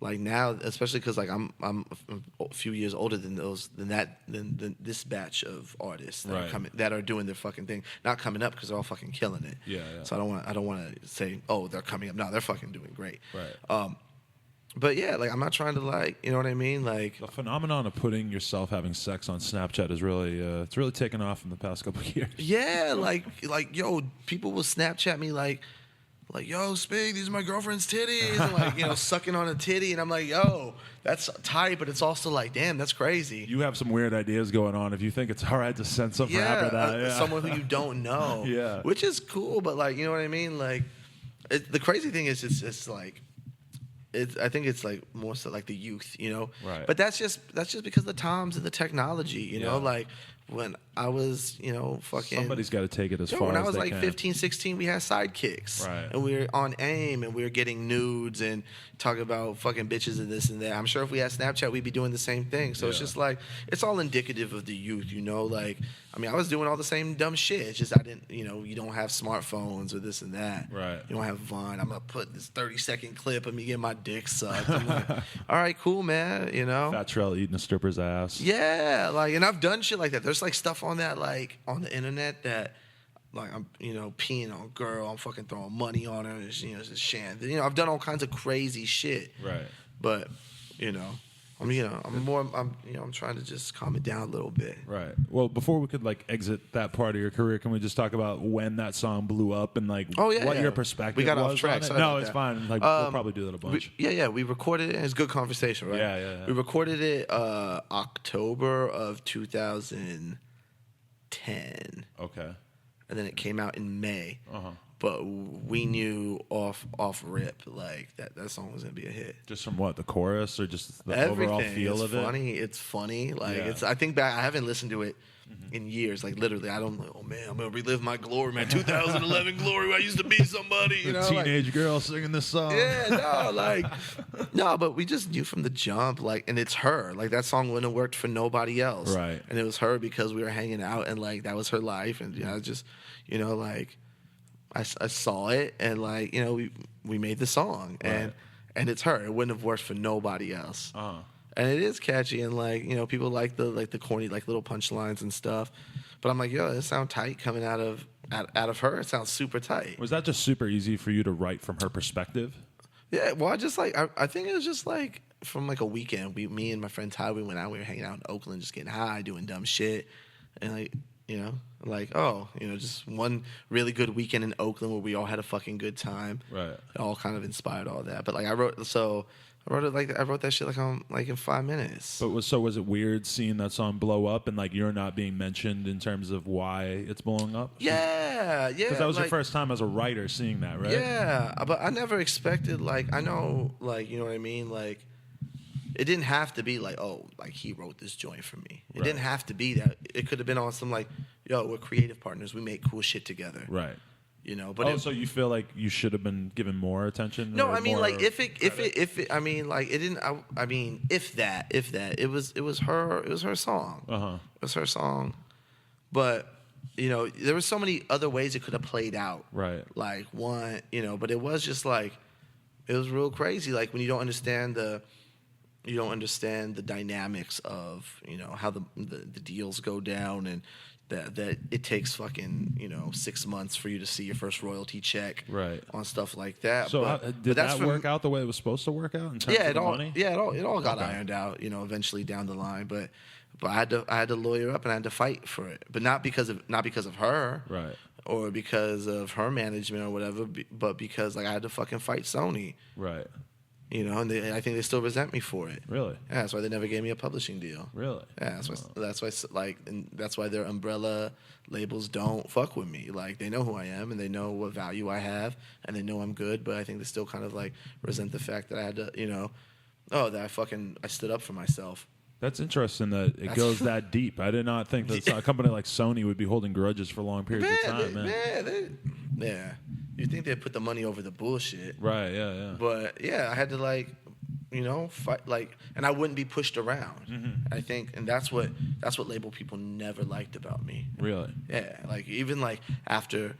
like, now, especially because like I'm a few years older than this batch of artists that are doing their fucking thing. Not coming up because they're all fucking killing it. Yeah. So I don't want to say, oh, they're coming up. No, they're fucking doing great. Right. But yeah, like I'm not trying to like, you know what I mean? Like the phenomenon of putting yourself having sex on Snapchat is really it's really taken off in the past couple of years. Yeah, like yo, people will Snapchat me like yo, Spig, these are my girlfriend's titties, and like, you know, sucking on a titty, and I'm like, yo, that's tight, but it's also like, damn, that's crazy. You have some weird ideas going on if you think it's all right to send some rapper that. Someone who you don't know. Yeah. Which is cool, but like, you know what I mean? Like, the crazy thing is it's like, I think it's like more so like the youth, you know? Right. But that's just because of the times and the technology, you know? Like, when I was, you know, fucking... Somebody's got to take it as far as they can. When I was like 15, 16, we had sidekicks. Right. And we were on AIM, and we were getting nudes and talking about fucking bitches and this and that. I'm sure if we had Snapchat, we'd be doing the same thing. So it's just like, it's all indicative of the youth, you know? Like, I mean, I was doing all the same dumb shit. It's just I didn't, you know, you don't have smartphones or this and that. Right. You don't have Vine. I'm going to put this 30-second clip of me getting my dick sucked. I'm like, all right, cool, man, you know? Fat Trell eating a stripper's ass. Yeah, like, and I've done shit like that. There's like stuff on that, like, on the internet that, like, I'm, you know, peeing on a girl. I'm fucking throwing money on her. And, you know, it's just shan. You know, I've done all kinds of crazy shit. Right. But, you know, I'm trying to just calm it down a little bit. Right. Well, before we could like exit that part of your career, can we just talk about when that song blew up and like what your perspective was? We got off track. No, it's fine. Like we'll probably do that a bunch. We recorded it. And it's good conversation, right? Yeah. We recorded it October of 2010. Okay. And then it came out in May. Uh-huh. But we knew off rip like that song was gonna be a hit. Just from what, the chorus or just the Everything. overall feel of it? It's funny. Like it's. I think back. I haven't listened to it in years. Like literally, I don't. Oh man, I'm gonna relive my glory, man. 2011 glory. Where I used to be somebody. You know, teenage girl singing this song. Yeah, no. But we just knew from the jump. Like, and it's her. Like that song wouldn't have worked for nobody else. Right. And it was her because we were hanging out and like that was her life. And just like. I saw it and like we made the song and it's her. It wouldn't have worked for nobody else. And it is catchy and like people like the corny like little punchlines and stuff. But I'm like, yo, it sounds tight coming out of her. It sounds super tight. Was that just super easy for you to write from her perspective? Yeah. Well, I think it was just like from like a weekend. Me and my friend Ty, we went out. We were hanging out in Oakland, just getting high, doing dumb shit, and like. Just one really good weekend in Oakland where we all had a fucking good time. Right. It all kind of inspired all that. But like I wrote that shit in 5 minutes. But was it weird seeing that song blow up and like you're not being mentioned in terms of why it's blowing up? Yeah. Because that was your first time as a writer seeing that, right? Yeah, but I never expected I know you know what I mean, like. It didn't have to be like, oh, like he wrote this joint for me. It didn't have to be that. It could have been on some like, yo, we're creative partners. We make cool shit together. Right. But so you feel like you should have been given more attention? No, I mean like if that, it was her song. It was her song. But there were so many other ways it could have played out. Right. Like one, but it was just like it was real crazy. Like when you don't understand the dynamics of how the deals go down and that it takes fucking 6 months for you to see your first royalty check on stuff like that. So did that work out the way it was supposed to work out in terms of the money? Yeah, it all got ironed out eventually down the line, but I had to lawyer up and I had to fight for it, but not because of her, right, or because of her management or whatever, but because like I had to fucking fight Sony, right. And I think they still resent me for it. Really? Yeah, that's why they never gave me a publishing deal. Really? Yeah, that's why their umbrella labels don't fuck with me. Like they know who I am and they know what value I have and they know I'm good, but I think they still kind of like resent the fact that I had to, I stood up for myself. That's interesting that it goes that deep. I did not think that a company like Sony would be holding grudges for long periods of time, Yeah. You think they'd put the money over the bullshit. Right, yeah. But, yeah, I had to, fight, and I wouldn't be pushed around. Mm-hmm. I think, and that's what label people never liked about me. Really? Yeah, even after...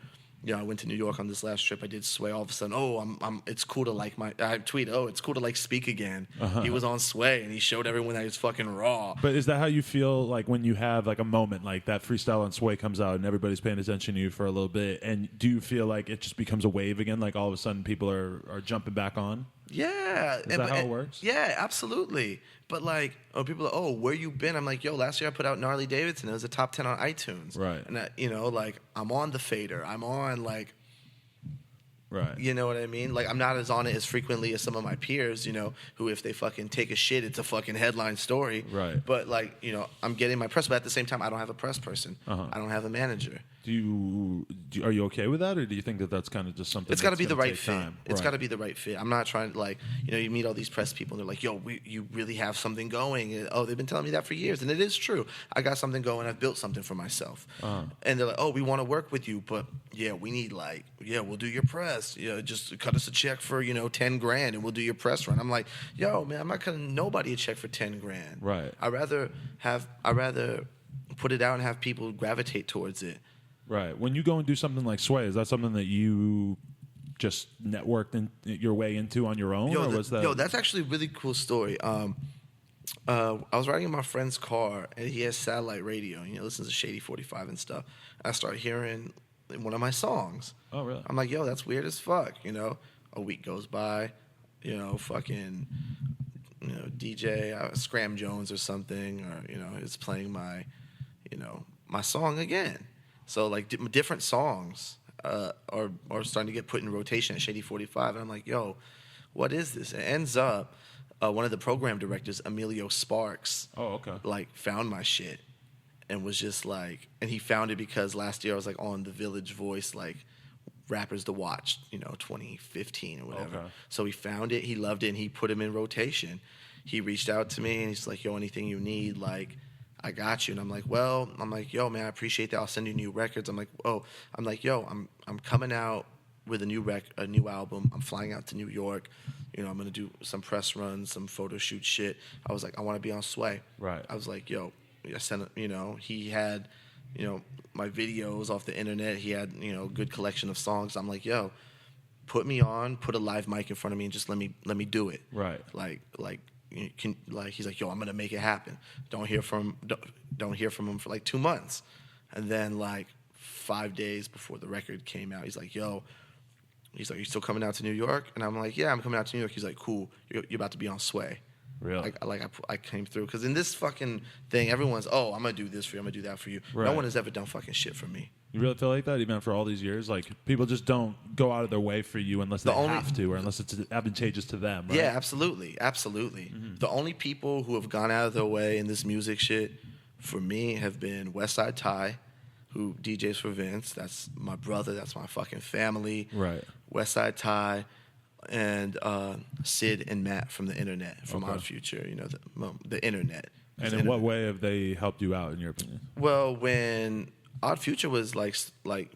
I went to New York on this last trip. I did Sway. All of a sudden, it's cool to like I tweet, it's cool to like Speak Again. He was on Sway, and he showed everyone that he was fucking raw. But is that how you feel like when you have like a moment like that freestyle on Sway comes out and everybody's paying attention to you for a little bit? And do you feel like it just becomes a wave again? Like all of a sudden people are jumping back on? Yeah. Is that how it works? Yeah, absolutely. But like, people are, oh, where you been? I'm like, yo, last year I put out Gnarly Davidson. It was a top 10 on iTunes. Right. And like, I'm on the fader. I'm on like, right. You know what I mean? Like, I'm not as on it as frequently as some of my peers, who if they fucking take a shit, it's a fucking headline story. Right. But like, I'm getting my press, but at the same time, I don't have a press person. I don't have a manager. Are you okay with that, or do you think that that's kind of just something? It's got to be the right fit. Time? It's got to be the right fit. I'm not trying to, like, you meet all these press people and they're like, yo, you really have something going. And, oh, they've been telling me that for years, and it is true. I got something going. I've built something for myself. And they're like, oh, we want to work with you, but yeah, we need we'll do your press. Just cut us a check for $10,000 and we'll do your press run. I'm like, yo, man, I'm not cutting nobody a check for $10,000. Right. I'd rather put it out and have people gravitate towards it. Right. When you go and do something like Sway, is that something that you just networked your way into on your own? Or was that... that's actually a really cool story. I was riding in my friend's car, and he has satellite radio. Listens to Shady 45 and stuff. I start hearing one of my songs. Oh, really? I'm like, yo, that's weird as fuck. A week goes by, fucking, DJ Scram Jones or something, or is playing my, my song again. So like different songs are starting to get put in rotation at Shady 45, and I'm like, yo, what is this? It ends up one of the program directors, Emilio Sparks. Oh, okay. Like found my shit and was just like, and he found it because last year I was like on the Village Voice, like rappers to watch, 2015 or whatever. Okay. So he found it, he loved it, and he put him in rotation. He reached out to me and he's like, yo, anything you need, like, I got you. And I'm like, yo, man, I appreciate that. I'll send you new records. I'm like, yo, I'm coming out with a new album. I'm flying out to New York. I'm gonna do some press runs, some photo shoot shit. I was like, I want to be on Sway. Right. I was like, yo, I sent he had, my videos off the internet. He had, a good collection of songs. I'm like, yo, put me on, put a live mic in front of me, and just let me do it. Right. He's like, yo, I'm gonna make it happen. Don't hear from him for like 2 months, and then like 5 days before the record came out, he's like, yo, you still coming out to New York? And I'm like, yeah, I'm coming out to New York. He's like, cool, you're about to be on Sway. Really? I came through because in this fucking thing, everyone's, oh, I'm gonna do this for you, I'm gonna do that for you. Right. No one has ever done fucking shit for me. You really feel like that, even after all these years? Like, people just don't go out of their way for you unless they have to, or unless it's advantageous to them, right? Yeah, absolutely. Mm-hmm. The only people who have gone out of their way in this music shit, for me, have been Westside Ty, who DJs for Vince. That's my brother. That's my fucking family. Right. Westside Ty, and Sid and Matt from the internet, from Odd Future, the internet. And in what way have they helped you out, in your opinion? Well, when Odd Future was like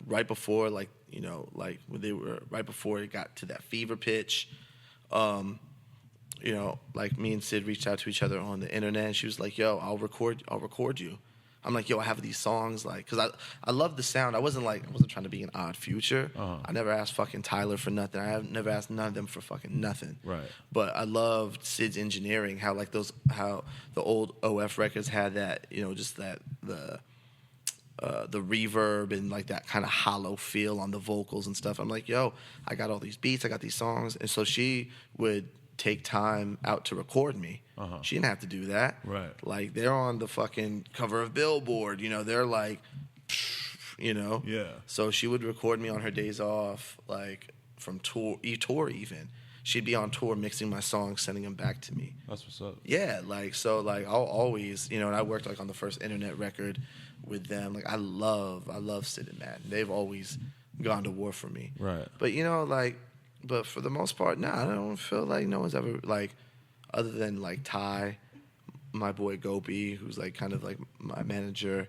right before, like when they were right before it got to that fever pitch, like me and Sid reached out to each other on the internet, and she was like, yo, I'll record you. I'm like, yo, I have these songs, like, because I love the sound. I wasn't trying to be an Odd Future. I never asked fucking Tyler for nothing. I have never asked none of them for fucking nothing. Right. But I loved Sid's engineering, how the old OF records had that, just that the reverb and like that kind of hollow feel on the vocals and stuff. I'm like, yo, I got all these beats, I got these songs. And so she would take time out to record me. She didn't have to do that. Right. Like, they're on the fucking cover of Billboard, they're like, Yeah. So she would record me on her days off, like from tour even. She'd be on tour mixing my songs, sending them back to me. That's what's up. Yeah, I'll always, and I worked like on the first internet record with them. Like, I love Sid and Matt. They've always gone to war for me. Right. But but for the most part, I don't feel like no one's ever, like, other than like Ty, my boy Gopi, who's like kind of like my manager,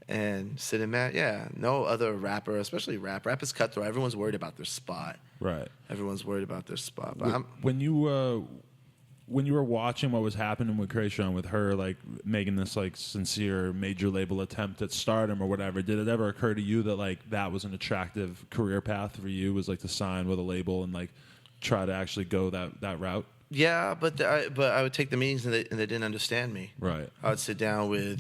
and Sid and Matt. Yeah, no other rapper, especially rap. Rap is cutthroat. Everyone's worried about their spot. Right. Everyone's worried about their spot. But when you were watching what was happening with Krayshawn, with her like making this like sincere major label attempt at stardom or whatever, did it ever occur to you that like that was an attractive career path for you, was like to sign with a label and like try to actually go that route? Yeah, but I would take the meetings and they didn't understand me. Right. I would sit down with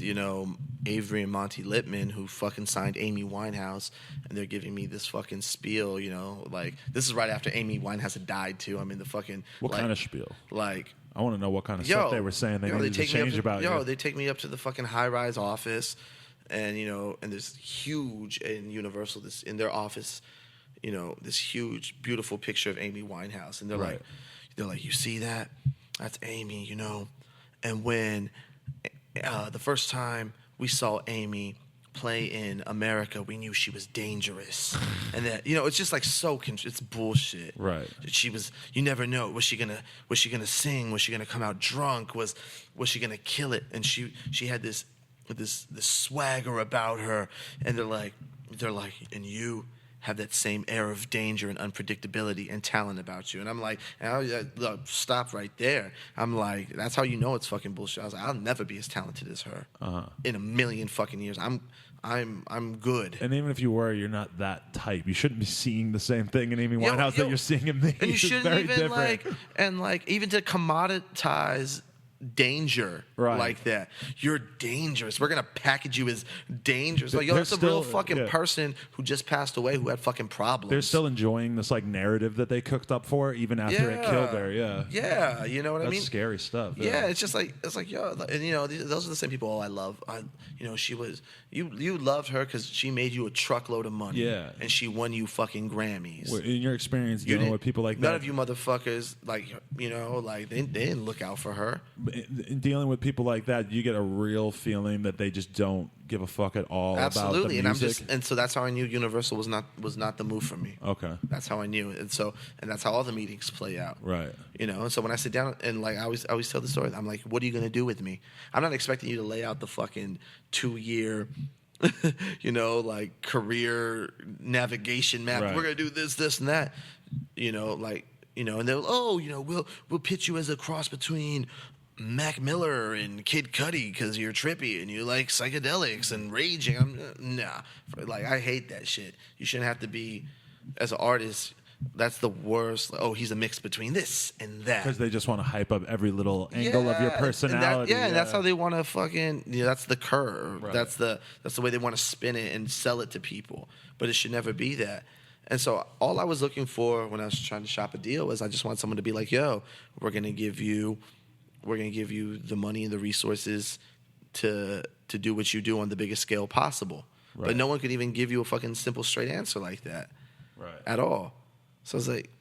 Avery and Monty Lippman, who fucking signed Amy Winehouse, and they're giving me this fucking spiel, you know, like this is right after Amy Winehouse had died too. I mean, the fucking what kind of spiel? Like, I want to know what kind of stuff they were saying they needed to change about you. They take me up to the fucking high-rise office, and you know, and this huge in Universal, this in their office, you know, this huge, beautiful picture of Amy Winehouse, and they're like, you see that? That's Amy, you know, and when the first time we saw Amy play in America, we knew she was dangerous, and that, you know, it's just like it's bullshit. Right. She was. You never know. Was she gonna sing? Was she gonna come out drunk? Was she gonna kill it? And she had this swagger about her, and they're like, and you have that same air of danger and unpredictability and talent about you. And I'm like, look, stop right there. I'm like, that's how you know it's fucking bullshit. I was like, I'll never be as talented as her in a million fucking years. I'm good. And even if you were, you're not that type. You shouldn't be seeing the same thing in Amy Winehouse that you're seeing in me. And you shouldn't even different. Even to commoditize danger like that. You're dangerous. We're gonna package you as dangerous. Like, yo, that's a real fucking person who just passed away who had fucking problems. They're still enjoying this like narrative that they cooked up for her, even after it killed her. Yeah, you know what I mean? That's scary stuff. Yeah, it's just like yo, and you know, those are the same people I love. You know, she was you loved her because she made you a truckload of money. Yeah, and she won you fucking Grammys. In your experience, dealing with people like that, none of you motherfuckers, like, you know, like they didn't look out for her. In dealing with people like that, you get a real feeling that they just don't give a fuck at all. Absolutely. About the music. And so that's how I knew Universal was not the move for me. Okay, that's how I knew, and that's how all the meetings play out. Right. You know, and so when I sit down and like I always tell the story, I'm like, what are you gonna do with me? I'm not expecting you to lay out the fucking 2-year. You know, like career navigation map. Right. We're gonna do this, and that. You know, like, you know, and they'll, you know, we'll pitch you as a cross between Mac Miller and Kid Cudi because you're trippy and you like psychedelics and raging. Nah, like, I hate that shit. You shouldn't have to be, as an artist. That's the worst. Oh, he's a mix between this and that. Because they just want to hype up every little angle of your personality. And that's how they want to fucking. You know, that's the curve. Right. That's the way they want to spin it and sell it to people. But it should never be that. And so all I was looking for when I was trying to shop a deal was I just want someone to be like, yo, we're gonna give you the money and the resources to do what you do on the biggest scale possible. Right. But no one could even give you a fucking simple, straight answer like that. Right. At all. So I was like,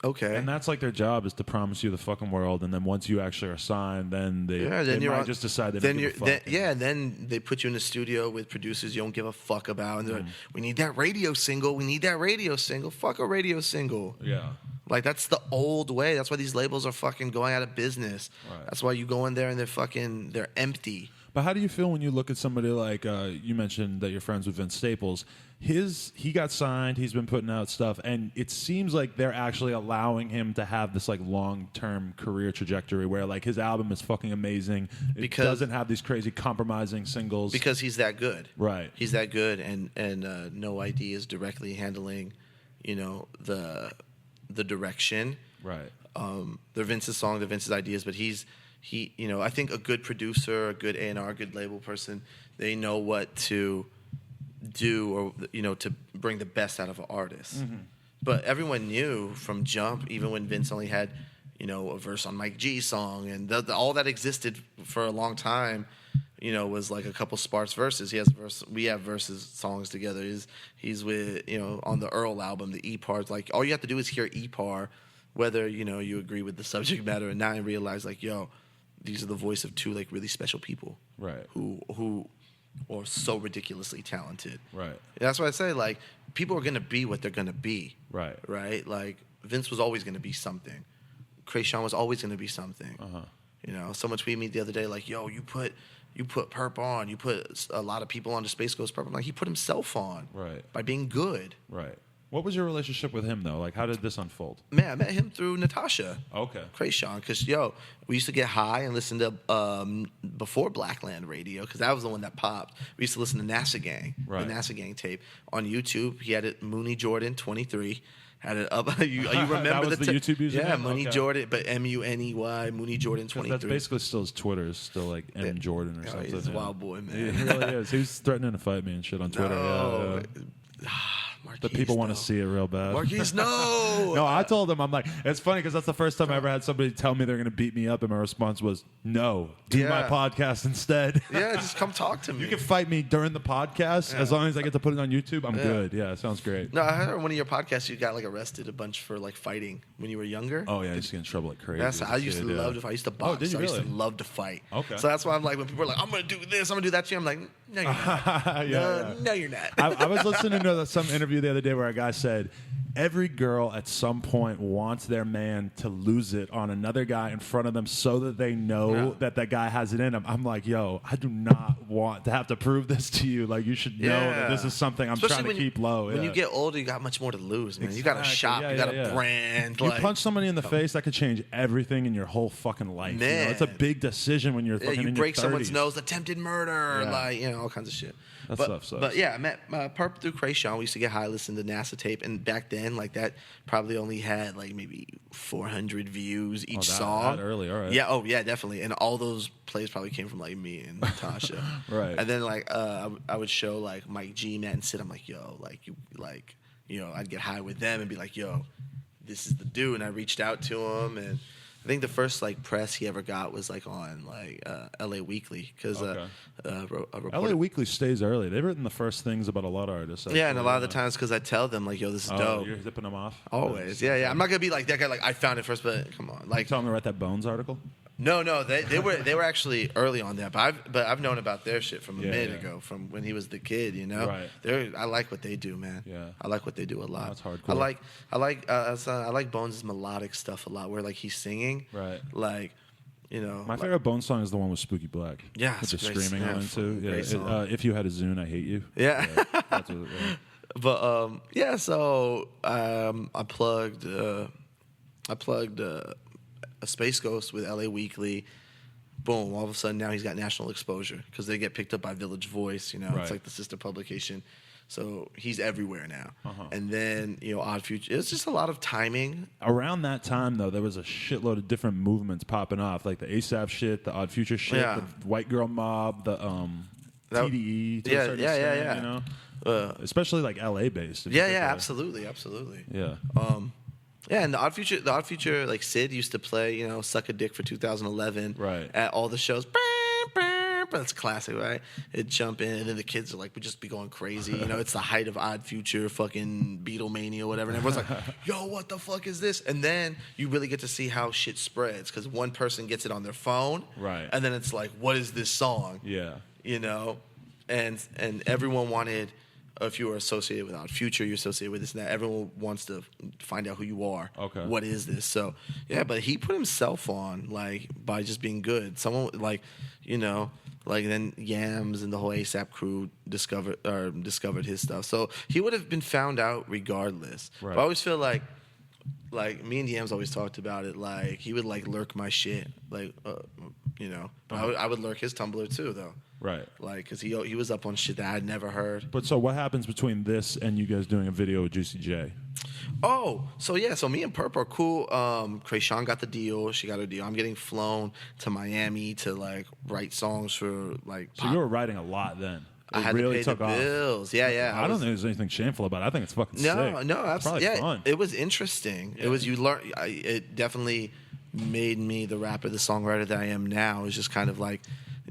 okay. And that's like their job, is to promise you the fucking world, and then once you actually are signed, then they might just decide they don't give a fuck. Then they put you in the studio with producers you don't give a fuck about, and they're like, we need that radio single. Fuck a radio single. Yeah. Like, that's the old way. That's why these labels are fucking going out of business. Right. That's why you go in there and they're empty. But how do you feel when you look at somebody like, you mentioned that you're friends with Vince Staples. He got signed, he's been putting out stuff, and it seems like they're actually allowing him to have this like long-term career trajectory where like his album is fucking amazing. It doesn't have these crazy compromising singles. Because he's that good. Right. He's that good, and No ID is directly handling, you know, the direction. Right. They're Vince's songs, they're Vince's ideas, but he, you know, I think a good producer, a good A&R, a good label person, they know what to do, or, you know, to bring the best out of an artist. Mm-hmm. But everyone knew from jump, even when Vince only had, you know, a verse on Mike G's song, and all that existed for a long time, you know, was like a couple sparse verses. We have verses songs together. He's with, you know, on the Earl album, the E parts. Like, all you have to do is hear E par, whether, you know, you agree with the subject matter or not, and realize like, yo, these are the voice of two like really special people, right? Who are so ridiculously talented, right? That's why I say, like, people are gonna be what they're gonna be, right? Right? Like, Vince was always gonna be something. Kreayshawn was always gonna be something. You know, someone tweeted me the other day like, yo, you put Perp on, you put a lot of people on to SpaceGhostPurrp. I'm like, he put himself on, right? By being good, right? What was your relationship with him, though? Like, how did this unfold? Man, I met him through Natasha. Okay. Kreayshawn, because, yo, we used to get high and listen to, before Blackland Radio, because that was the one that popped. We used to listen to NASA Gang, the NASA Gang tape. On YouTube, he had it, Mooney Jordan 23, had it up. You remember that was the YouTube username? Yeah, Money Okay. Jordan, but MUNEY, Mooney Jordan 23. That's basically still his Twitter. Is still like M Jordan or something. He's a wild boy, man. He really is. He was threatening to fight me and shit on Twitter. No. Yeah. Marquise, The people want to see it real bad. Marquise, no. No, I told him, I'm like, it's funny because that's the first time I ever had somebody tell me they're going to beat me up, and my response was, no, do my podcast instead. Yeah, just come talk to me. You can fight me during the podcast as long as I get to put it on YouTube. I'm good. Yeah, sounds great. No, I heard on one of your podcasts you got like arrested a bunch for like fighting when you were younger. Oh yeah, I used to get in trouble like crazy. I used to love to fight. I used to box. Did you I used really? to love to fight. Okay. So that's why I'm like, when people are like, I'm going to do this, I'm going to do that to you, I'm like, no, you're not. No, you're not. I was listening to some interview the other day where a guy said, every girl at some point wants their man to lose it on another guy in front of them so that they know that that guy has it in him. I'm like, yo, I do not want to have to prove this to you. Like, you should know that this is something I'm trying to keep low. When you get older, you got much more to lose, man. You got a shop, you got a brand. You punch somebody in the face, that could change everything in your whole fucking life. Man. You know? It's a big decision when you're fucking in your 30s. You break someone's nose, attempted murder, all kinds of shit. That stuff sucks. But yeah, I met Perp through Krayshawn. We used to get high, listen to NASA tape, and back then, like that probably only had like maybe 400 views each song. That early, all right. Yeah, yeah, definitely. And all those plays probably came from like me and Natasha. Right. And then like I would show like Mike G, Matt, and Sid. I'm like, yo, I'd get high with them and be like, yo, this is the dude. And I reached out to him, and I think the first like press he ever got was like on like LA Weekly because LA Weekly stays early. They've written the first things about a lot of artists. Actually. Yeah, and a lot of the times because I tell them like, yo, this is dope. You're zipping them off always. Yeah. I'm not gonna be like that guy. Like I found it first, but come on, like tell them to write that Bones article. No, they were actually early on that, but I've known about their shit from a minute ago, from when he was the kid, you know. Right. I like what they do, man. Yeah. I like what they do a lot. That's hardcore. I like Bones' melodic stuff a lot, where like he's singing. Right. Like, you know. My favorite Bones song is the one with Spooky Black. Yeah, with the screaming on it too. Yeah. If you had a Zune, I hate you. Yeah. That's what, But yeah, so I plugged a Space Ghost with LA Weekly. Boom! All of a sudden, now he's got national exposure because they get picked up by Village Voice. You know, it's like the sister publication. So he's everywhere now. And then Odd Future. It's just a lot of timing. Around that time, though, there was a shitload of different movements popping off, like the ASAP shit, the Odd Future shit, the White Girl Mob, the TDE. To a certain extent, you know? Especially like LA based. Yeah, absolutely. Yeah. Yeah, and the Odd Future, like Sid used to play, Suck a Dick for 2011 at all the shows. That's classic, right? It'd jump in, and then the kids are like, would just be going crazy. It's the height of Odd Future, fucking Beatlemania or whatever. And everyone's like, yo, what the fuck is this? And then you really get to see how shit spreads, because one person gets it on their phone. Right. And then it's like, what is this song? Yeah. And everyone wanted... If you were associated with Odd Future, you're associated with this and that. Everyone wants to find out who you are. Okay. What is this? So, yeah, but he put himself on, like, by just being good. Someone, like, then Yams and the whole ASAP crew discovered his stuff. So he would have been found out regardless. Right. But I always feel like me and Yams always talked about it. Like, he would, like, lurk my shit. Like, I would lurk his Tumblr, too, though. Right. Like, because he was up on shit that I'd never heard. But so what happens between this and you guys doing a video with Juicy J? Oh, so me and Perp are cool. Krayshawn got the deal. She got her deal. I'm getting flown to Miami to, like, write songs for, like... So you were writing a lot then. I had really to pay the bills. Yeah. I don't think there's anything shameful about it. I think it's fucking sick. No, absolutely. It's fun. It was interesting. Yeah. It was, it definitely made me the rapper, the songwriter that I am now. It's just kind of like...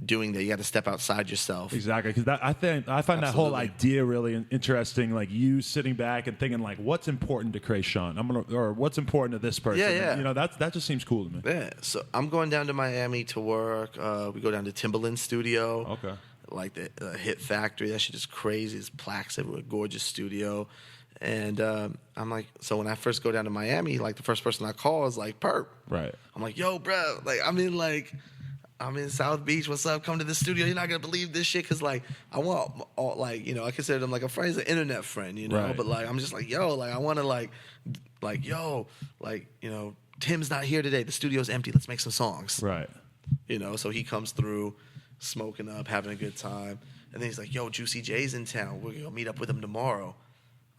doing that, you got to step outside yourself. Exactly, because I find that whole idea really interesting. Like you sitting back and thinking, like, what's important to Krayshawn? Or what's important to this person? Yeah. And, that just seems cool to me. Yeah. So I'm going down to Miami to work. We go down to Timbaland's studio. Okay. Like the Hit Factory. That shit is crazy. There's plaques everywhere. Gorgeous studio. And I'm like, so when I first go down to Miami, like the first person I call is like Perp. Right. I'm like, yo, bro, like I'm in South Beach. What's up? Come to the studio. You're not gonna believe this shit, cause like I want, I consider them like a friend. He's an internet friend, Right. But like I'm just like, yo, like I want to Tim's not here today. The studio's empty. Let's make some songs. Right. So he comes through, smoking up, having a good time, and then he's like, yo, Juicy J's in town. We're gonna meet up with him tomorrow.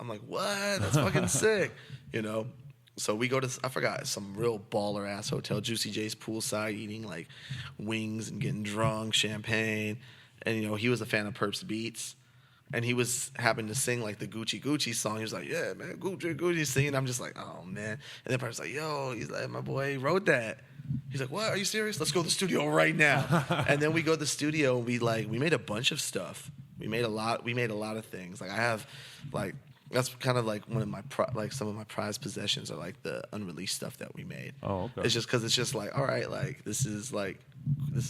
I'm like, what? That's fucking sick, you know. So we go to, I forgot, some real baller ass hotel, Juicy J's poolside, eating like wings and getting drunk, champagne, and you know he was a fan of Purrp's beats. And he was happened to sing like the Gucci Gucci song. He was like, yeah, man, Gucci Gucci singing. I'm just like, oh, man. And then Purrp's like, yo, he's like, my boy wrote that. He's like, what? Are you serious? Let's go to the studio right now. And then we go to the studio and we made a bunch of stuff. We made a lot of things. Like I have like, that's kind of like one of my some of my prized possessions are like the unreleased stuff that we made. Oh, okay. It's just because it's just like, all right, like this is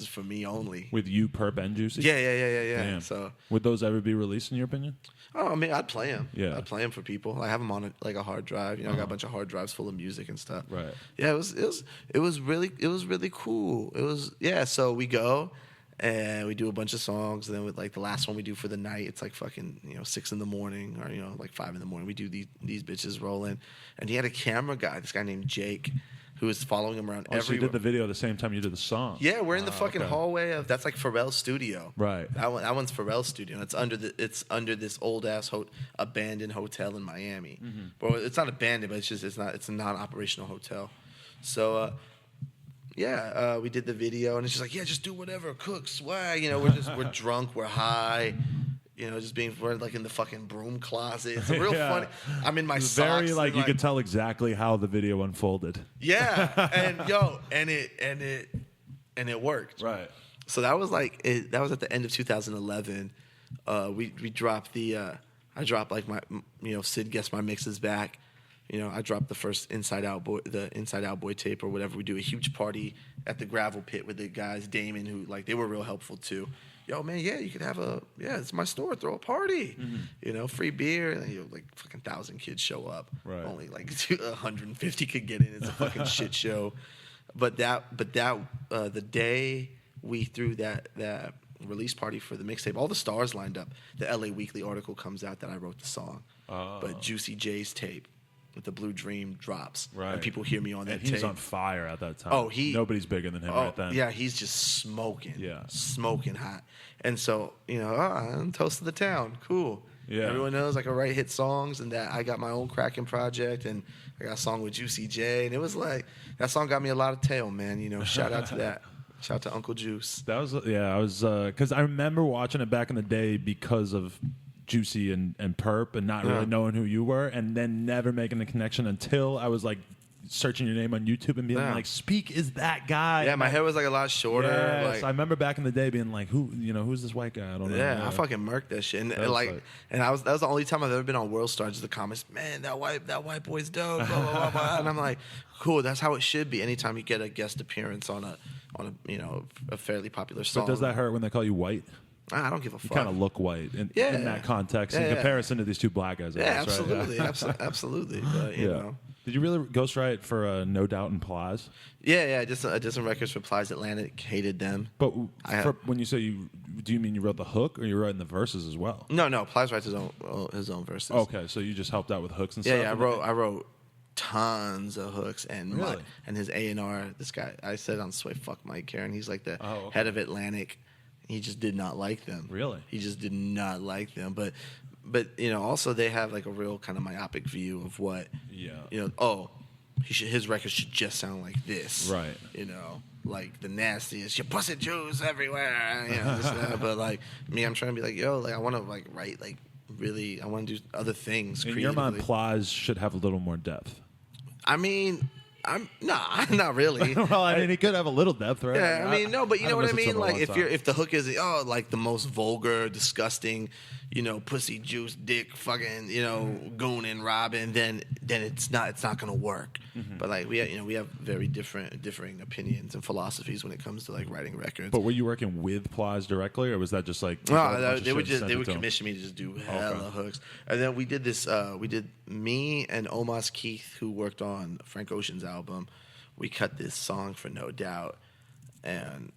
for me only. With you, Purrp, and Juicy? Yeah. Damn. So would those ever be released in your opinion? Oh, I mean, I'd play them. Yeah. I'd play them for people. I have them on a hard drive. You know, I got a bunch of hard drives full of music and stuff. Right. Yeah, it was really cool. So we go and we do a bunch of songs, and then with like the last one we do for the night, it's like fucking 6 a.m. or like 5 a.m. We do these bitches rolling, and he had a camera guy, this guy named Jake, who was following him around everywhere. So you did the video the same time you did the song. Yeah, we're in the fucking hallway of that's like Pharrell's studio. Right. That one's Pharrell's studio. And it's under this old ass abandoned hotel in Miami. Mm-hmm. Well, it's not abandoned, but it's a non-operational hotel. So we did the video, and it's just like, yeah, just do whatever, cook, swag. We're drunk, we're high. We're like in the fucking broom closet. It's real funny. I'm in my socks. Very like you could tell exactly how the video unfolded. Yeah, and it worked. Right. So that was that was at the end of 2011. We dropped I dropped like my Sid Guess My Mix is back. I dropped the first Inside Out Boy tape or whatever. We do a huge party at the Gravel Pit with the guys Damon, who like they were real helpful too. Yo, man, yeah, you could have it's my store, throw a party. Mm-hmm. Free beer, and like fucking 1,000 kids show up. Right. Only like 150 could get in. It's a fucking shit show. But the day we threw that release party for the mixtape, all the stars lined up. The LA Weekly article comes out that I wrote the song. Oh. But Juicy J's tape with the Blue Dream drops. Right. And people hear me on that tape. He's on fire at that time. Oh, nobody's bigger than him right then. Yeah, he's just smoking. Yeah. Smoking hot. And so, I'm toast of the town. Cool. Yeah. Everyone knows I can write hit songs, and that I got my own cracking project, and I got a song with Juicy J, and it was like, that song got me a lot of tail, man. Shout out to that. Shout out to Uncle Juice. That was, I was, because I remember watching it back in the day because of Juicy and Purrp and not really knowing who you were, and then never making the connection until I was like searching your name on YouTube and being like, Speak is that guy. Yeah, my hair was like a lot shorter. Yes, I remember back in the day being like, who's this white guy? I don't know. Yeah, I fucking murked that shit. And that was the only time I've ever been on World Star. Just the comments, man, that white boy's dope. Blah, blah, blah, blah. And I'm like, cool. That's how it should be. Anytime you get a guest appearance on a fairly popular song. But does that hurt when they call you white? I don't give a fuck. You kind of look white in that context in comparison to these two black guys. Yeah, absolutely, right? Absolutely. But, you know. Did you really ghostwrite for No Doubt and Plies? Yeah. I did some records for Plies Atlantic. Hated them. But when you say do you mean you wrote the hook or you're writing the verses as well? No. Plies writes his own verses. Okay, so you just helped out with hooks and stuff. Yeah. I wrote tons of hooks and really? And his A&R. This guy, I said on Sway, fuck Mike Karen. He's like the head of Atlantic. He just did not like them. Really? He just did not like them. But also they have like a real kind of myopic view of what. Yeah. His records should just sound like this. Right. Like the nastiest, you pussy Jews everywhere. This and that. But like me, I'm trying to be like, I want to like write like really. I want to do other things. In your mind, Plies should have a little more depth. I mean. Not really. Well, I mean, he could have a little depth, right? Yeah, I mean, no, but you know what I mean. Like, if the hook is like the most vulgar, disgusting, pussy juice, dick, fucking, gooning, robbing, then it's not gonna work. Mm-hmm. But like we have very differing opinions and philosophies when it comes to like writing records. But were you working with Plies directly, or was that just like they would commission me to just do hella hooks, and then we did this. We did me and Omos Keith, who worked on Frank Ocean's album. We cut this song for No Doubt, and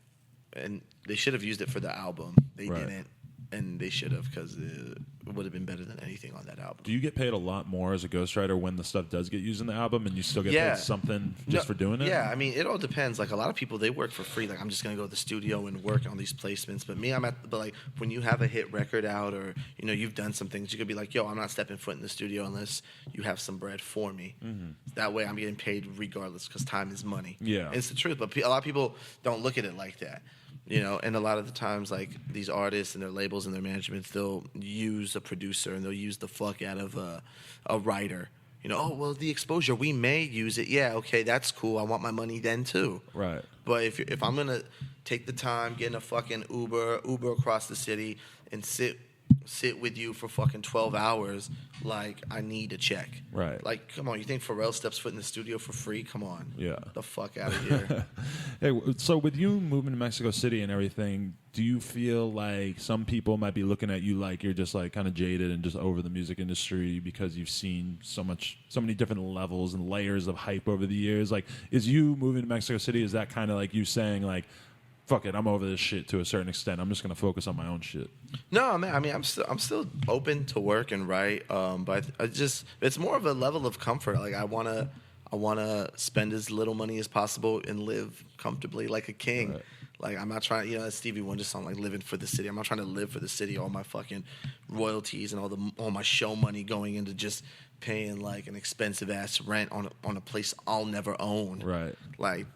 they should have used it for the album. They didn't. and they should have, because it would have been better than anything on that album. Do you get paid a lot more as a ghostwriter when the stuff does get used in the album, and you still get paid something just for doing it? Yeah, I mean, it all depends. Like, a lot of people, they work for free. Like, I'm just gonna go to the studio and work on these placements. But me, but like, when you have a hit record out, or you've done some things, you could be like, yo, I'm not stepping foot in the studio unless you have some bread for me. Mm-hmm. That way, I'm getting paid regardless, because time is money. Yeah, and it's the truth. But a lot of people don't look at it like that. And a lot of the times, like, these artists and their labels and their managements, they'll use a producer and they'll use the fuck out of a writer. Oh, well, the exposure, we may use it. Yeah, okay, that's cool. I want my money then, too. Right. But if I'm going to take the time, get in a fucking Uber across the city, and sit with you for fucking 12 hours, like, I need a check. Right. Like, come on, you think Pharrell steps foot in the studio for free? Come on. Yeah. The fuck out of here. Hey, so with you moving to Mexico City and everything, do you feel like some people might be looking at you like you're just like kind of jaded and just over the music industry because you've seen so many different levels and layers of hype over the years? Like, is you moving to Mexico City, is that kind of like you saying like, fuck it, I'm over this shit to a certain extent, I'm just gonna focus on my own shit? No, man. I mean, I'm still open to work and write, but it's more of a level of comfort. Like, I wanna spend as little money as possible and live comfortably like a king. Right. Like, I'm not trying, that Stevie Wonder song, like, living for the city. I'm not trying to live for the city. All my fucking royalties and all my show money going into just paying like an expensive ass rent on a place I'll never own. Right. Like,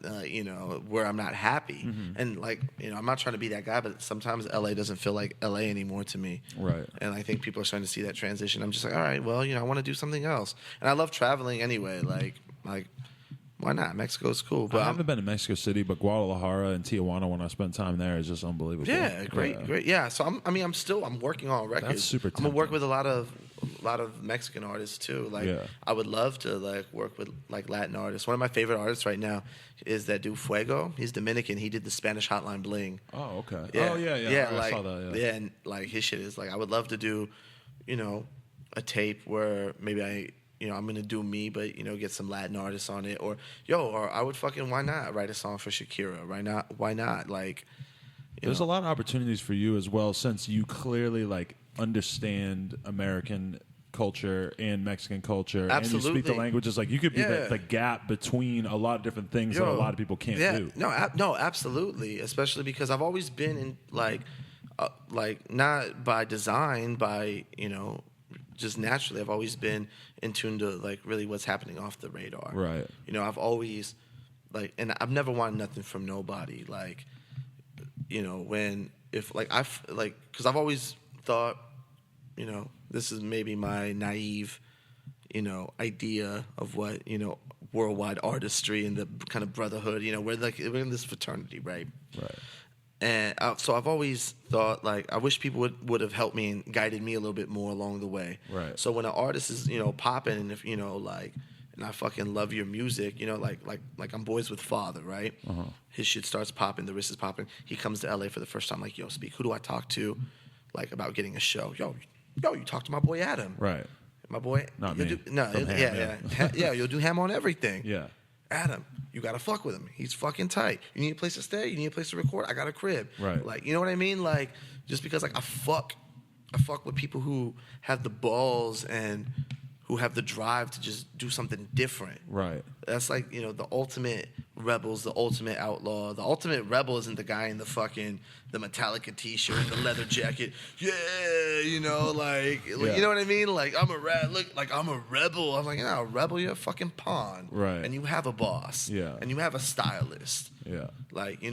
where I'm not happy. Mm-hmm. And like, I'm not trying to be that guy, but sometimes LA doesn't feel like LA anymore to me. Right. And I think people are starting to see that transition. I'm just like, all right, well, I want to do something else. And I love traveling anyway. Like, why not? Mexico's cool. But I haven't been to Mexico City, but Guadalajara and Tijuana, when I spend time there, is just unbelievable. Yeah, great. Yeah, so I'm working on records. That's super tempting. I'm gonna work with a lot of Mexican artists too. Like, I would love to like work with like Latin artists. One of my favorite artists right now is that dude Fuego. He's Dominican. He did the Spanish Hotline Bling. Oh, okay. Yeah. Oh, yeah. Like, I saw that. Yeah, and like his shit is like, I would love to do, a tape where maybe I'm gonna do me, but get some Latin artists on it, or I would fucking, why not write a song for Shakira? Why not? Like, there's a lot of opportunities for you as well, since you clearly like understand American culture and Mexican culture. Absolutely. And you speak the languages. Like, you could be the gap between a lot of different things that a lot of people can't do. No, absolutely. Especially because I've always been in like not by design, by just naturally, I've always been in tune to like really what's happening off the radar. Right. I've always and I've never wanted nothing from nobody. Like, because I've always thought, this is maybe my naive, idea of what, worldwide artistry and the kind of brotherhood, we're in this fraternity, right? Right. And so I've always thought, like, I wish people would have helped me and guided me a little bit more along the way. Right. So when an artist is, popping, and if, and I fucking love your music, like I'm boys with Father, right? Uh-huh. His shit starts popping, the wrist is popping. He comes to LA for the first time, like, yo, Speak, who do I talk to, like, about getting a show? Yo, you talk to my boy Adam. Right. My boy. Not me. You'll do ham on everything. Yeah. Adam, you gotta fuck with him. He's fucking tight. You need a place to stay. You need a place to record. I got a crib. Right. Like, you know what I mean? Like, just because like I fuck with people who have the balls and who have the drive to just do something different. Right. That's like, the ultimate rebels, the ultimate outlaw. The ultimate rebel isn't the guy in the Metallica t-shirt and the leather jacket. Yeah, you know what I mean? Like, I'm a rebel. I'm like, a rebel, you're a fucking pawn. Right. And you have a boss. Yeah. And you have a stylist. Yeah. Like, You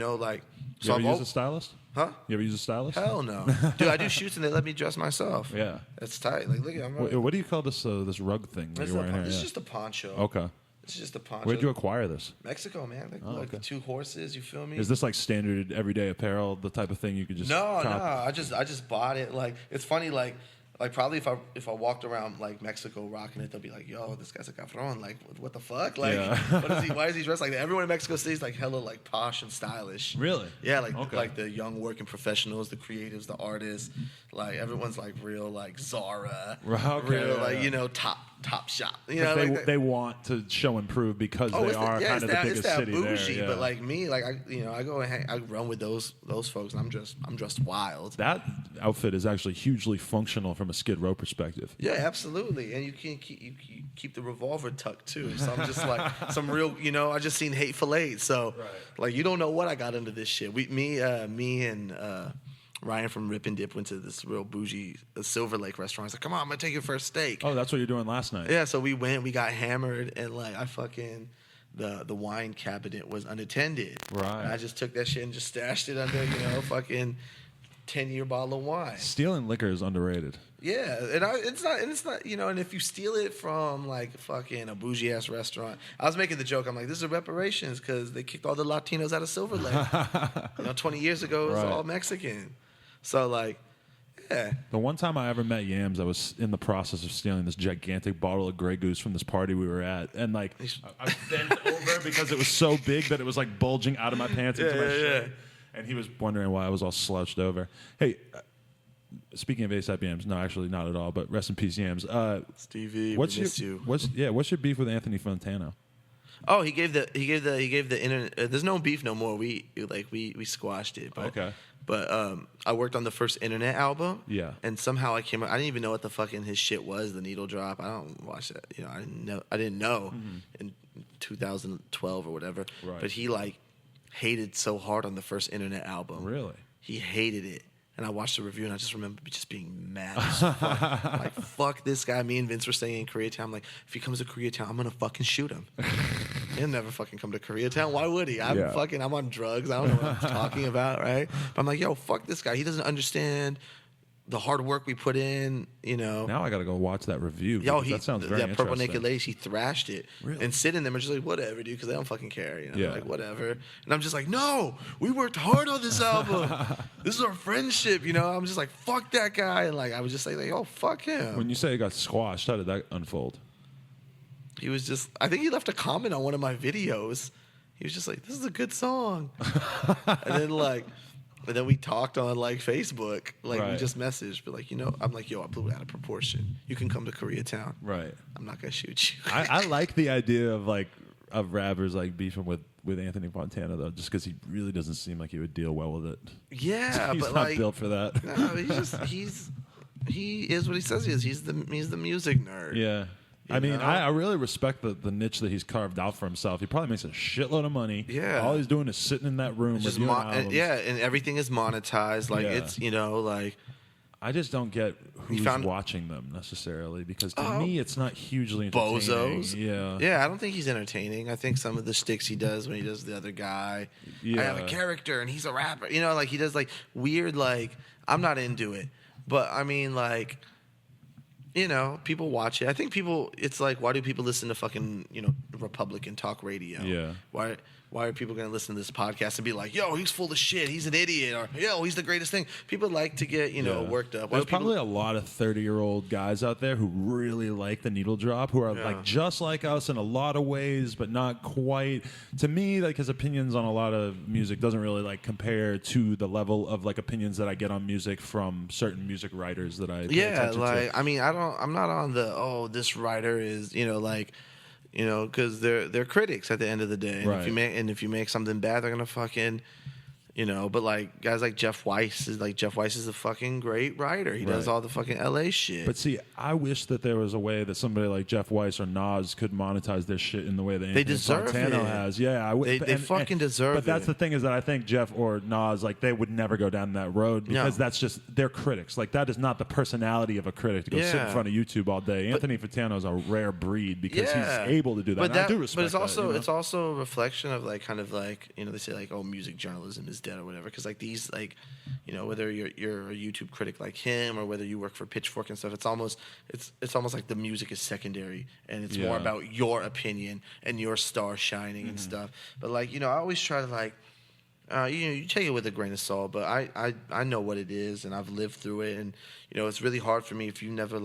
so ever use a stylist? Huh? You ever use a stylist? Hell no. Dude, I do shoots and they let me dress myself. Yeah. That's tight. Like, look at what do you call this rug thing that you're wearing here? It's just a poncho. Okay. It's just a poncho. Where'd you acquire this? Mexico, man. Like the 2 horses, you feel me? Is this like standard everyday apparel, the type of thing you could just No. cop? I just bought it. Like, it's funny, like probably if I walked around like Mexico rocking it, they'll be like, yo, this guy's a cabron. Like, what the fuck? Like, why is he dressed like that? Everyone in Mexico City is like hella like posh and stylish. Really? Yeah, like the young working professionals, the creatives, the artists. Like, everyone's like real like Zara. Okay, real top shop. You know, they want to show and prove because they are kind of the biggest city bougie, there. Yeah. But like me, like I go and I run with those folks, and I'm just wild. That outfit is actually hugely functional from a Skid Row perspective. Yeah, absolutely, and you keep the revolver tucked too. So I'm just like some real, I just seen Hateful Eight, so like you don't know what I got into this shit. Me and Ryan from Rip and Dip went to this real bougie Silver Lake restaurant. I was like, come on, I'm going to take you for a steak. Oh, that's what you're doing last night. Yeah, so we went, we got hammered, and like I fucking, the wine cabinet was unattended. Right. And I just took that shit and just stashed it under, fucking 10-year bottle of wine. Stealing liquor is underrated. Yeah, and it's not, and if you steal it from like fucking a bougie ass restaurant, I was making the joke. I'm like, this is reparations because they kicked all the Latinos out of Silver Lake. 20 years ago, it was all Mexican. So like, yeah. The one time I ever met Yams, I was in the process of stealing this gigantic bottle of Grey Goose from this party we were at, and like I bent over because it was so big that it was like bulging out of my pants into my shirt, and he was wondering why I was all slouched over. Hey. Speaking of ASAP Yams, no, actually not at all. But rest in peace, Yams. Stevie, what's we miss you. What's your beef with Anthony Fantano? Oh, he gave the internet. There's no beef no more. We squashed it. But, okay. But I worked on the first internet album. Yeah. And somehow I didn't even know what the fucking his shit was. The Needle Drop. I don't watch that. I didn't know in 2012 or whatever. Right. But he like hated so hard on the first internet album. Really? He hated it. And I watched the review, and I just remember just being mad as fuck. Like, fuck this guy. Me and Vince were staying in Koreatown. I'm like, if he comes to Koreatown, I'm going to fucking shoot him. He'll never fucking come to Koreatown. Why would he? I'm on drugs. I don't know what I'm talking about, right? But I'm like, yo, fuck this guy. He doesn't understand the hard work we put in, Now I got to go watch that review. Yo, that sounds very that Purple Naked Ladies, he thrashed it. Really? And sitting there, I'm just like, whatever, dude, because they don't fucking care. Yeah. Like, whatever. And I'm just like, no, we worked hard on this album. This is our friendship, I'm just like, fuck that guy. And like, I was just like, oh, fuck him. When you say it got squashed, how did that unfold? He was just, I think he left a comment on one of my videos. He was just like, this is a good song. And then we talked on like Facebook, like we just messaged, but like, I'm like, yo, I blew it out of proportion. You can come to Koreatown. Right. I'm not gonna shoot you. I like the idea of rappers like beefing with Anthony Fantano though, just because he really doesn't seem like he would deal well with it. Yeah, he's but not like, built for that. No, he is what he says he is. He's the music nerd. Yeah. I really respect the niche that he's carved out for himself. He probably makes a shitload of money. Yeah. All he's doing is sitting in that room reviewing albums. And everything is monetized. Like it's like. I just don't get who's watching them necessarily because to me it's not hugely entertaining. Bozos. Yeah. I don't think he's entertaining. I think some of the shticks he does when he does the other guy. Yeah. I have a character and he's a rapper. Like he does like weird like I'm not into it, but I mean like. People watch it. I think it's like, why do people listen to fucking, Republican talk radio? Yeah. Why are people going to listen to this podcast and be like, yo, he's full of shit, he's an idiot, or yo, he's the greatest thing? People like to get, worked up. There's probably a lot of 30-year-old guys out there who really like the Needle Drop, who are like just like us in a lot of ways, but not quite. To me, like his opinions on a lot of music doesn't really like compare to the level of like opinions that I get on music from certain music writers that I pay attention to. I mean, I'm not on the this writer is because they're critics at the end of the day. And if you make something bad, they're gonna fucking but like guys like Jeff Weiss is a fucking great writer. He does all the fucking LA shit. But see, I wish that there was a way that somebody like Jeff Weiss or Nas could monetize their shit in the way that Anthony Fantano has. Yeah, they fucking deserve it. But that's the thing is that I think Jeff or Nas like they would never go down that road because that's just they're critics. Like that is not the personality of a critic to go sit in front of YouTube all day. Anthony Fantano is a rare breed because he's able to do that. I do respect but it's also that, it's also a reflection of like kind of like they say like music journalism is dead or whatever because like these like whether you're a YouTube critic like him or whether you work for Pitchfork and stuff, it's almost like the music is secondary and it's more about your opinion and your star shining and stuff. But like I always try to like you take it with a grain of salt, but I know what it is and I've lived through it, and it's really hard for me if you've never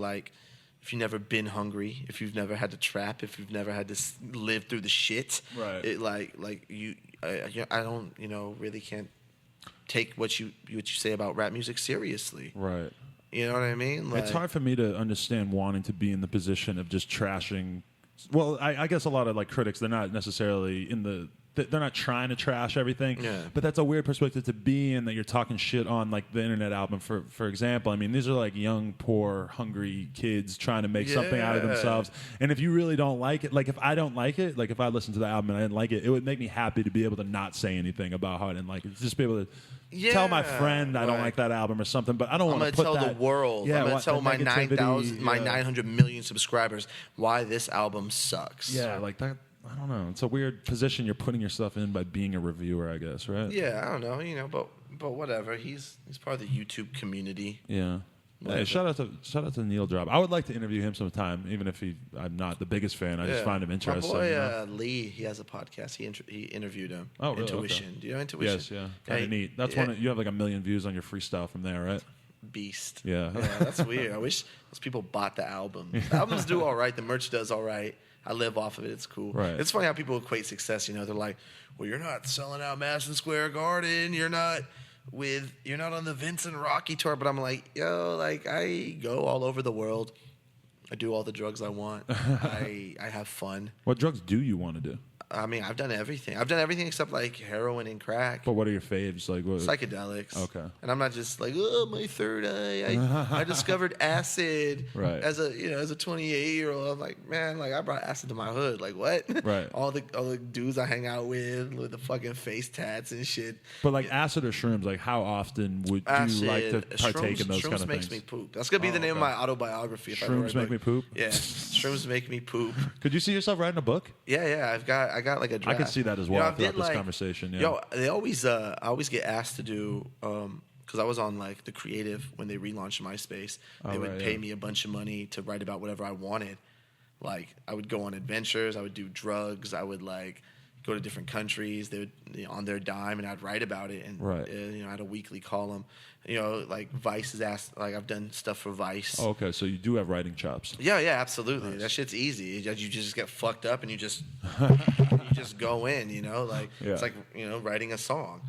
been hungry, if you've never had to trap, if you've never had to live through the shit. Right. It I don't really can't take what you say about rap music seriously. Right. You know what I mean? Like, it's hard for me to understand wanting to be in the position of just trashing. Well, I guess a lot of like critics, they're not necessarily they're not trying to trash everything, but that's a weird perspective to be in, that you're talking shit on like the Internet Album, for example. I mean, these are like young, poor, hungry kids trying to make something out of themselves. And if you really don't like it, like if I don't like it, like if I listened to the album and I didn't like it, it would make me happy to be able to not say anything about how I didn't like it. Just be able to tell my friend I don't like that album or something, but I don't want to put that. I'm going to tell the world. I'm going to tell my 900 million subscribers why this album sucks. Yeah, like that. I don't know. It's a weird position you're putting yourself in by being a reviewer, I guess, right? Yeah, I don't know, but whatever. He's part of the YouTube community. Yeah. Hey, shout out to Neil Drop. I would like to interview him sometime, even if I'm not the biggest fan. I just find him interesting. My boy Lee, he has a podcast. He interviewed him. Oh, really? Intuition. Okay. Do you know Intuition? Yes, yeah. Kind of neat. That's you have like 1 million views on your freestyle from there, right? Beast. Yeah. That's weird. I wish those people bought the album. The albums do all right. The merch does all right. I live off of it. It's cool. Right. It's funny how people equate success. They're like, well, you're not selling out Madison Square Garden. You're not on the Vince and Rocky tour. But I'm like, yo, like I go all over the world. I do all the drugs I want. I have fun. What drugs do you want to do? I mean, I've done everything. I've done everything except like heroin and crack. But what are your faves? Like what? Psychedelics. Okay. And I'm not just like, oh, my third eye. I discovered acid as a 28-year-old. I'm like, man, like I brought acid to my hood. Like what? Right. all the dudes I hang out with the fucking face tats and shit. But like acid or shrooms, like how often do you like to partake in those kind of things? Shrooms makes me poop. That's gonna be the name of my autobiography. Shrooms make me poop. Yeah. Shrooms make me poop. Could you see yourself writing a book? Yeah. I got like a draft. I could see that as well throughout this conversation. Yeah. They always I always get asked to do because I was on like the Creative when they relaunched MySpace. They would pay me a bunch of money to write about whatever I wanted. Like I would go on adventures, I would do drugs, I would like go to different countries. They would on their dime, and I'd write about it. And I had a weekly column. Like Vice is asked. Like I've done stuff for Vice. Oh, okay, so you do have writing chops. Yeah, absolutely. Nice. That shit's easy. You just get fucked up and you just go in. It's like writing a song.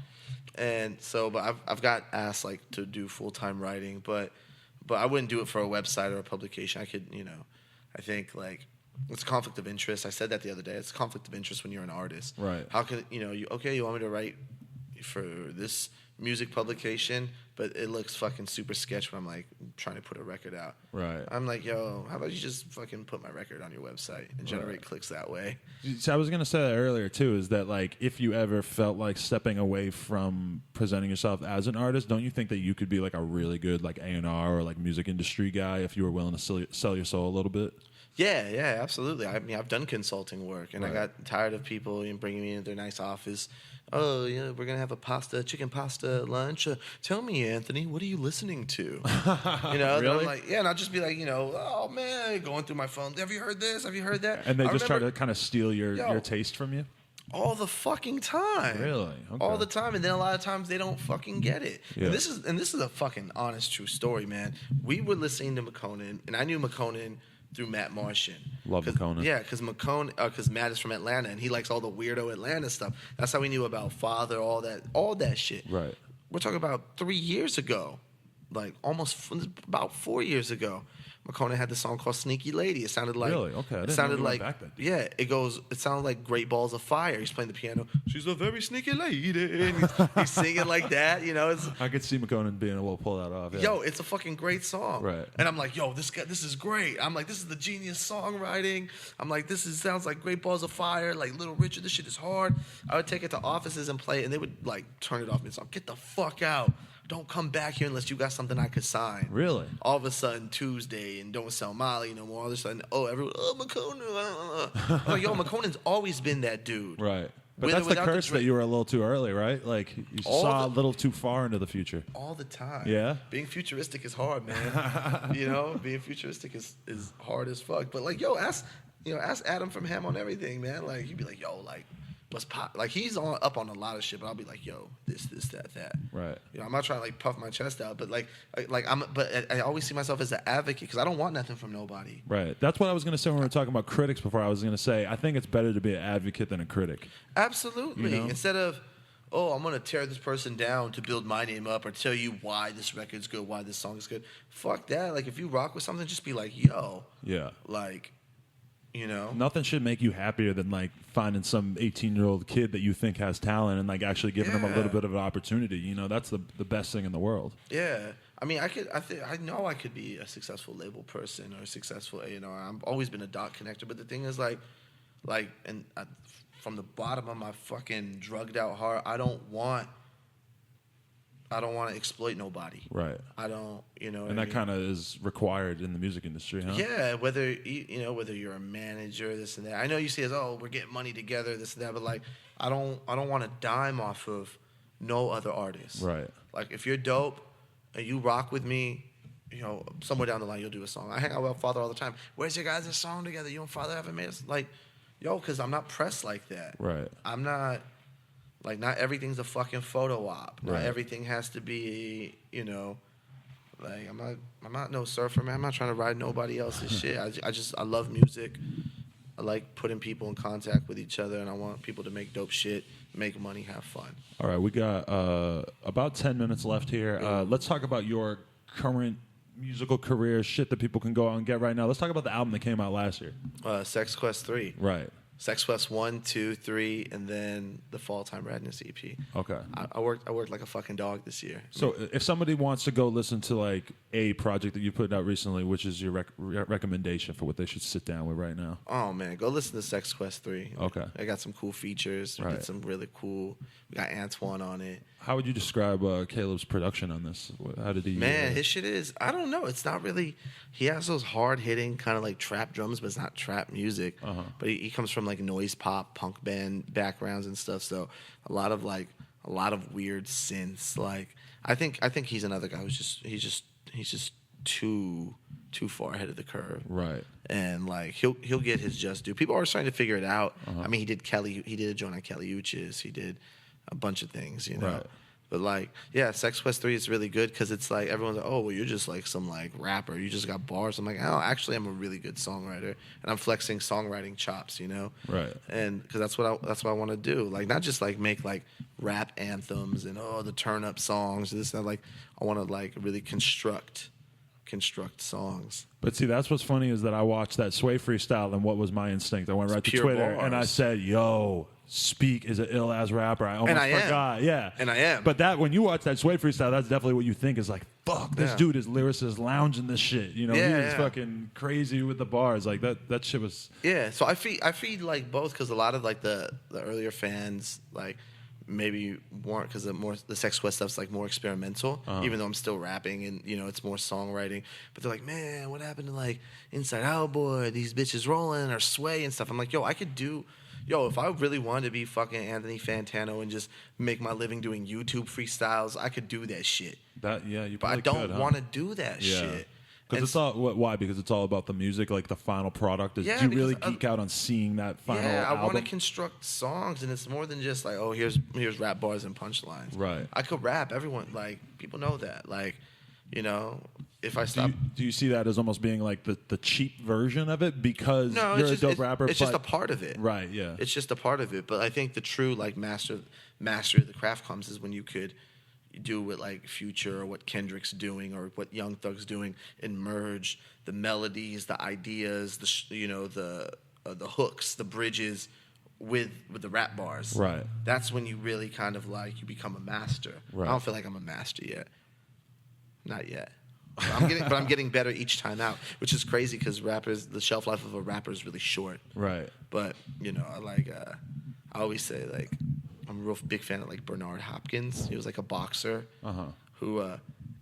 And so, but I've got asked like to do full-time writing, but I wouldn't do it for a website or a publication. I could, I think like. It's a conflict of interest. I said that the other day. It's a conflict of interest when you're an artist. Right. How can you want me to write for this music publication, but it looks fucking super sketch when I'm like trying to put a record out. Right. I'm like, yo, how about you just fucking put my record on your website and generate clicks that way? So I was gonna say that earlier too, is that like if you ever felt like stepping away from presenting yourself as an artist, don't you think that you could be like a really good like A&R or like music industry guy if you were willing to sell your soul a little bit? Yeah, absolutely. I mean, I've done consulting work, and I got tired of people bringing me into their nice office. Oh, we're going to have a chicken pasta lunch. Tell me, Anthony, what are you listening to? Really? I'm like, and I'll just be like, oh, man, going through my phone. Have you heard this? Have you heard that? And they just try to kind of steal your taste from you? All the fucking time. Really? Okay. All the time. And then a lot of times they don't fucking get it. Yeah. And this is a fucking honest, true story, man. We were listening to McConan, and I knew McConan through Matt Martian. Love McConan. Yeah, because Matt is from Atlanta and he likes all the weirdo Atlanta stuff. That's how we knew about Father, all that shit. Right. We're talking about 3 years ago, like about 4 years ago. McConan had this song called "Sneaky Lady." It sounded like really okay. It sounded like It sounded like "Great Balls of Fire." He's playing the piano. She's a very sneaky lady. And he's singing like that. I could see McConan being able to pull that off. Yeah. Yo, it's a fucking great song. Right. And I'm like, yo, this is great. I'm like, this is the genius songwriting. I'm like, sounds like Great Balls of Fire, like Little Richard. This shit is hard. I would take it to offices and play it, and they would like turn it off and say, get the fuck out. Don't come back here unless you got something I could sign. Really? All of a sudden, Tuesday, and don't sell Molly no more. All of a sudden, everyone, McConan. I'm like, yo, McConan's always been that dude. Right. But that's the curse that you were a little too early, right? Like, you saw a little too far into the future. All the time. Yeah? Being futuristic is hard, man. Being futuristic is hard as fuck. But, like, ask Adam from Ham on everything, man. Like, he'd be like, yo, like, what's pop? Like, he's up on a lot of shit, but I'll be like, yo, this, that. Right. I'm not trying to like puff my chest out, but I always see myself as an advocate because I don't want nothing from nobody. Right. That's what I was going to say when we were talking about critics before. I was going to say I think it's better to be an advocate than a critic. Absolutely. Instead of oh, I'm gonna tear this person down to build my name up, or tell you why this record's good, why this song is good. Fuck that. Like, if you rock with something, just be like, yo. Yeah. Like, you know. Nothing should make you happier than like finding some 18-year-old kid that you think has talent and like actually giving them a little bit of an opportunity. You know, that's the best thing in the world. Yeah. I mean, I know I could be a successful label person or a successful, you know, I've always been a dot connector, but the thing is from the bottom of my fucking drugged out heart, I don't want to exploit nobody. Right. I don't, you know. And that kind of is required in the music industry, huh? Yeah, whether you're a manager, this and that. I know you say, oh, we're getting money together, this and that, but like, I don't want a dime off of no other artist. Right. Like, if you're dope and you rock with me, you know, somewhere down the line you'll do a song. I hang out with Father all the time. Where's your guys' song together? You and Father haven't made us like. Yo, because I'm not pressed like that. Right. I'm not, like, not everything's a fucking photo op. Not everything has to be, you know, like, I'm not no surfer, man. I'm not trying to ride nobody else's shit. I love music. I like putting people in contact with each other, and I want people to make dope shit, make money, have fun. All right, we got about 10 minutes left here. Let's talk about your current musical career, shit that people can go out and get right now. Let's talk about the album that came out last year. Sex Quest 3. Right. Sex Quest 1, 2, 3, and then the Fall Time Radness EP. Okay. I worked like a fucking dog this year. So if somebody wants to go listen to like a project that you put out recently, which is your recommendation for what they should sit down with right now? Oh man, go listen to Sex Quest 3. Okay. I got some cool features. We did some really cool. We got Antoine on it. How would you describe Caleb's production on this? How did he? Man, his shit is, I don't know. It's not really. He has those hard hitting kind of like trap drums, but it's not trap music. But he comes from like noise pop, punk band backgrounds and stuff. So a lot of weird synths. Like I think he's another guy who's just too far ahead of the curve. Right. And like he'll get his just due. People are starting to figure it out. I mean, he did a joint on Kelly Uchis. He did a bunch of things, you know. Right. But like, yeah, Sex Quest 3 is really good because it's like everyone's like, oh, well, you're just like some like rapper. You just got bars. I'm like, oh, actually, I'm a really good songwriter, and I'm flexing songwriting chops, you know. Right. And because that's what I want to do. Like, not just like make like rap anthems and the turn up songs. This and that. Like, I want to like really construct songs. But see, that's what's funny is that I watched that Sway freestyle, and what was my instinct? I went right to Twitter and I said, "Yo, Speak is an ill-ass rapper." I almost forgot. Yeah. And I am. But that when you watch that Sway freestyle, that's definitely what you think is like, fuck, this dude is lyricist lounging this shit. You know, he is fucking crazy with the bars. Like that shit was. Yeah. So I feed like both because a lot of like the earlier fans like maybe weren't because the Sex Quest stuff's like more experimental, even though I'm still rapping and you know it's more songwriting. But they're like, man, what happened to like Inside Out Boy, these bitches rolling or Sway and stuff? I'm like, if I really wanted to be fucking Anthony Fantano and just make my living doing YouTube freestyles, I could do that shit. But I don't want to do that shit. Because it's all why? Because it's all about the music, like the final product. Do you really geek out on seeing that final album? Yeah, I want to construct songs, and it's more than just like, oh, here's rap bars and punchlines. Right. I could rap. Everyone, like, people know that. Like, you know, if I stop. Do you see that as almost being like the cheap version of it because you're a dope rapper? It's just a part of it. Right, yeah. It's just a part of it. But I think the true, like, mastery of the craft comes is when you could do what like Future or what Kendrick's doing or what Young Thug's doing and merge the melodies, the ideas, the hooks, the bridges with the rap bars. Right. That's when you really kind of like you become a master. Right. I don't feel like I'm a master yet. Not yet. But I'm getting better each time out, which is crazy because the shelf life of a rapper is really short. Right. But you know, I always say like. I'm a real big fan of like Bernard Hopkins. He was like a boxer who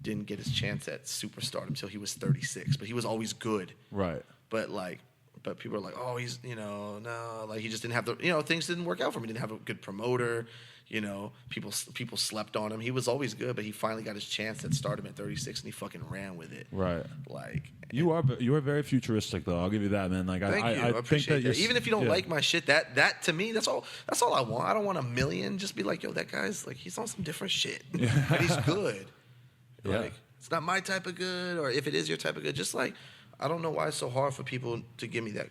didn't get his chance at superstardom until he was 36, but he was always good. Right. But people are like, oh, he's no, like he just didn't have things didn't work out for him. He didn't have a good promoter. You know, people slept on him. He was always good, but he finally got his chance at stardom at 36, and he fucking ran with it. Right. Like you are very futuristic, though. I'll give you that, man. Like thank you. I appreciate that. Even if you don't like my shit, that to me, that's all I want. I don't want a million. Just be like, yo, that guy's like he's on some different shit, and he's good. Yeah. Like it's not my type of good, or if it is your type of good, just like I don't know why it's so hard for people to give me that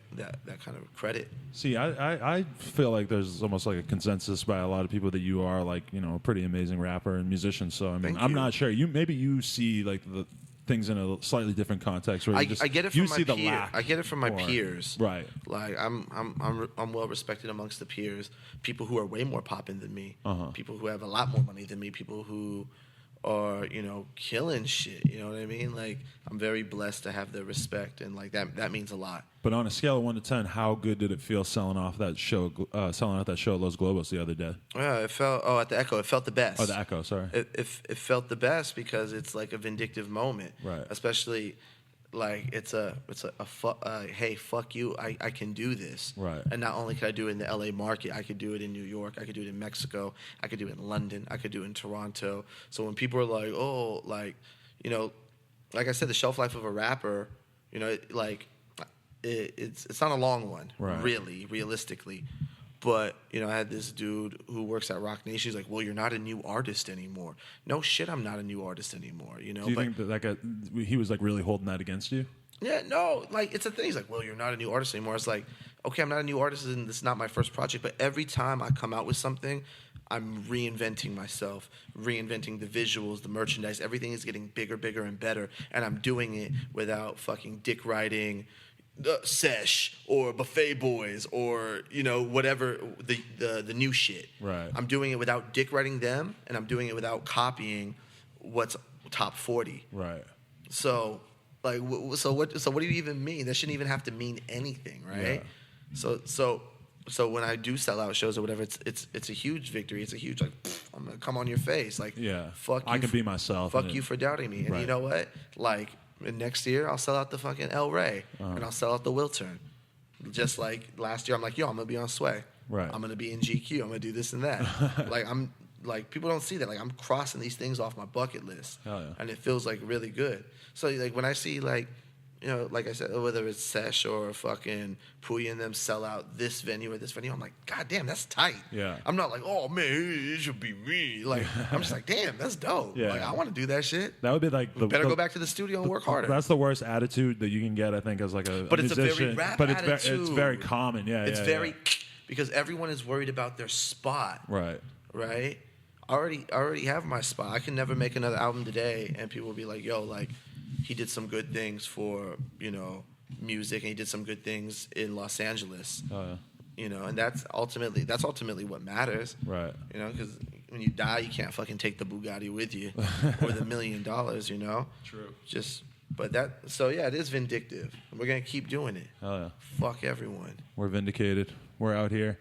kind of credit. See, I feel like there's almost like a consensus by a lot of people that you are like, you know, a pretty amazing rapper and musician. So I mean, I'm not sure. Maybe you see like the things in a slightly different context where I get it from my peers. I get it from my peers. Right. Like I'm well respected amongst the peers. People who are way more popping than me. People who have a lot more money than me. People who are, you know, killing shit. You know what I mean? Like, I'm very blessed to have their respect, and like that means a lot. But on a scale of 1 to 10, how good did it feel selling out that show at Los Globos the other day? Yeah, it felt at the Echo. It felt the best. Oh, the Echo. Sorry. It felt the best because it's like a vindictive moment, right? Especially like it's a hey, fuck you, I can do this, right? And not only could I do it in the LA market, I could do it in New York, I could do it in Mexico, I could do it in London, I could do it in Toronto. So when people are like, oh, like, you know, like I said, the shelf life of a rapper, you know, it's not a long one, right? Really, realistically. But, you know, I had this dude who works at Rock Nation. He's like, well, you're not a new artist anymore. No shit, I'm not a new artist anymore, you know? Do you think that guy, he was, like, really holding that against you? Yeah, no. Like, it's a thing. He's like, well, you're not a new artist anymore. It's like, okay, I'm not a new artist, and this is not my first project. But every time I come out with something, I'm reinventing myself, reinventing the visuals, the merchandise. Everything is getting bigger, bigger, and better. And I'm doing it without fucking dick riding Sesh or Buffet Boys or, you know, whatever the new shit. Right. I'm doing it without dick writing them, and I'm doing it without copying what's top 40. Right. So, like, so what do you even mean? That shouldn't even have to mean anything, right? Yeah. So when I do sell out shows or whatever, it's a huge victory. It's a huge, like, I'm gonna come on your face, like, fuck you. I can be myself. Fuck you for doubting me. And you know what? Like, next year, I'll sell out the fucking El Rey, and I'll sell out the Wiltern. Just like last year, I'm like, yo, I'm going to be on Sway. Right. I'm going to be in GQ. I'm going to do this and that. Like, people don't see that. Like, I'm crossing these things off my bucket list. Hell yeah. And it feels, like, really good. So, like, when I see, like, you know, like I said, whether it's Sesh or fucking Puya and them sell out this venue or this venue, I'm like, God damn, that's tight. Yeah. I'm not like, oh, man, it should be me. Like, I'm just like, damn, that's dope. Yeah. Like, I want to do that shit. That would be like better go back to the studio and work harder. That's the worst attitude that you can get, I think, as like a but musician. It's a very rap attitude. It's very common. Yeah, it's very because everyone is worried about their spot. Right. Right. I already have my spot. I can never make another album today, and people will be like, yo, like, he did some good things for, you know, music, and he did some good things in Los Angeles. Oh, yeah. You know, and that's ultimately what matters. Right. You know, because when you die, you can't fucking take the Bugatti with you or the $1 million, you know? True. So yeah, it is vindictive. We're going to keep doing it. Oh, yeah. Fuck everyone. We're vindicated. We're out here.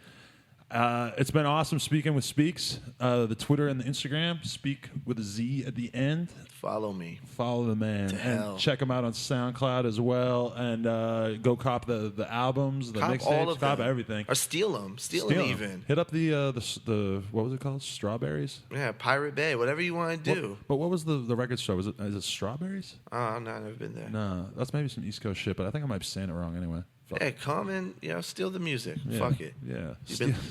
It's been awesome speaking with Speaks. The Twitter and the Instagram, Speak with a Z at the end. Follow me. Follow the man. And check him out on SoundCloud as well. And go cop the albums, the mixtapes, cop everything. Or steal them. Steal them even. Hit up the what was it called? Strawberries? Yeah, Pirate Bay. Whatever you want to do. But what was the record store? Is it Strawberries? Oh, no, I've never been there. No, that's maybe some East Coast shit, but I think I might be saying it wrong anyway. Hey, come and, you know, steal the music. Yeah. Fuck it. Yeah.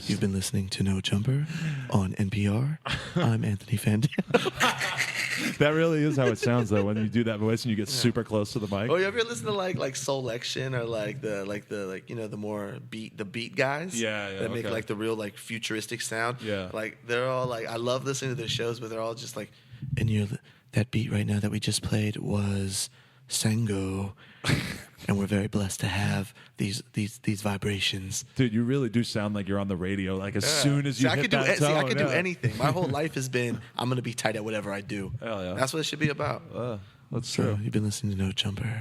You've been listening to No Jumper on NPR. I'm Anthony Fantano. That really is how it sounds though when you do that voice and you get super close to the mic. Oh, you ever listen to like Solection or like the you know, the more beat guys? Yeah. That make like the real like futuristic sound. Yeah. Like they're all like, I love listening to their shows, but they're all just like, and that beat right now that we just played was Sango. And we're very blessed to have these vibrations. Dude, you really do sound like you're on the radio. Like as soon as you hit that tone. I could do anything. My whole life has been, I'm going to be tight at whatever I do. Hell yeah. That's what it should be about. That's true. You've been listening to No Jumper.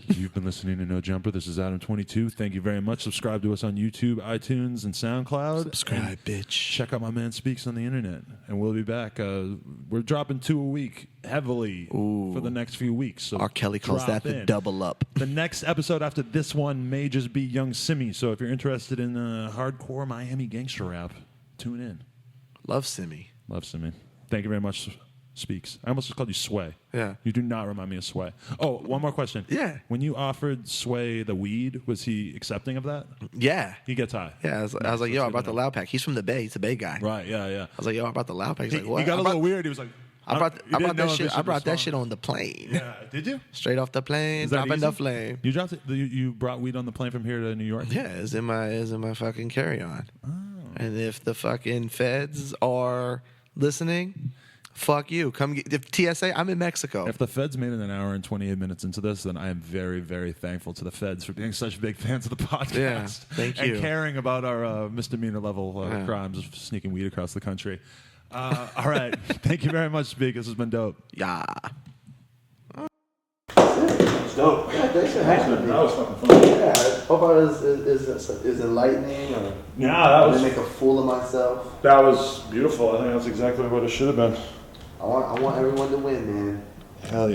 You've been listening to No Jumper. This is Adam22. Thank you very much. Subscribe to us on YouTube, iTunes, and SoundCloud. Subscribe, bitch. Check out my man Speaks on the internet. And we'll be back. We're dropping 2 a week heavily for the next few weeks. So R. Kelly calls that the double up. The next episode after this one may just be Young Simi. So if you're interested in hardcore Miami gangster rap, tune in. Love Simi. Thank you very much, Speaks. I almost just called you Sway. Yeah. You do not remind me of Sway. Oh, one more question. Yeah. When you offered Sway the weed, was he accepting of that? Yeah. He gets high. Yeah. I was like, yo, I brought the loud pack. He's from the Bay. He's a Bay guy. Right. Yeah. I was like, yo, I brought the loud pack. He's like, what? He got a little weird. He was like, I brought that shit on the plane. Yeah, did you? Straight off the plane, dropping the flame. You dropped it. You brought weed on the plane from here to New York. Yeah, it's in my fucking carry-on. Oh. And if the fucking feds are listening, fuck you. Come get if TSA. I'm in Mexico. If the feds made it an hour and 28 minutes into this, then I am very, very thankful to the feds for being such big fans of the podcast. Yeah, thank you. And caring about our misdemeanor level crimes of sneaking weed across the country. All right. Thank you very much, Speak. This has been dope. Yeah. It's dope. Yeah, thanks for having me. That was fucking fun. Yeah, I hope I is enlightening or that make a fool of myself. That was beautiful. I think that's exactly what it should have been. I want everyone to win, man. Hell yeah.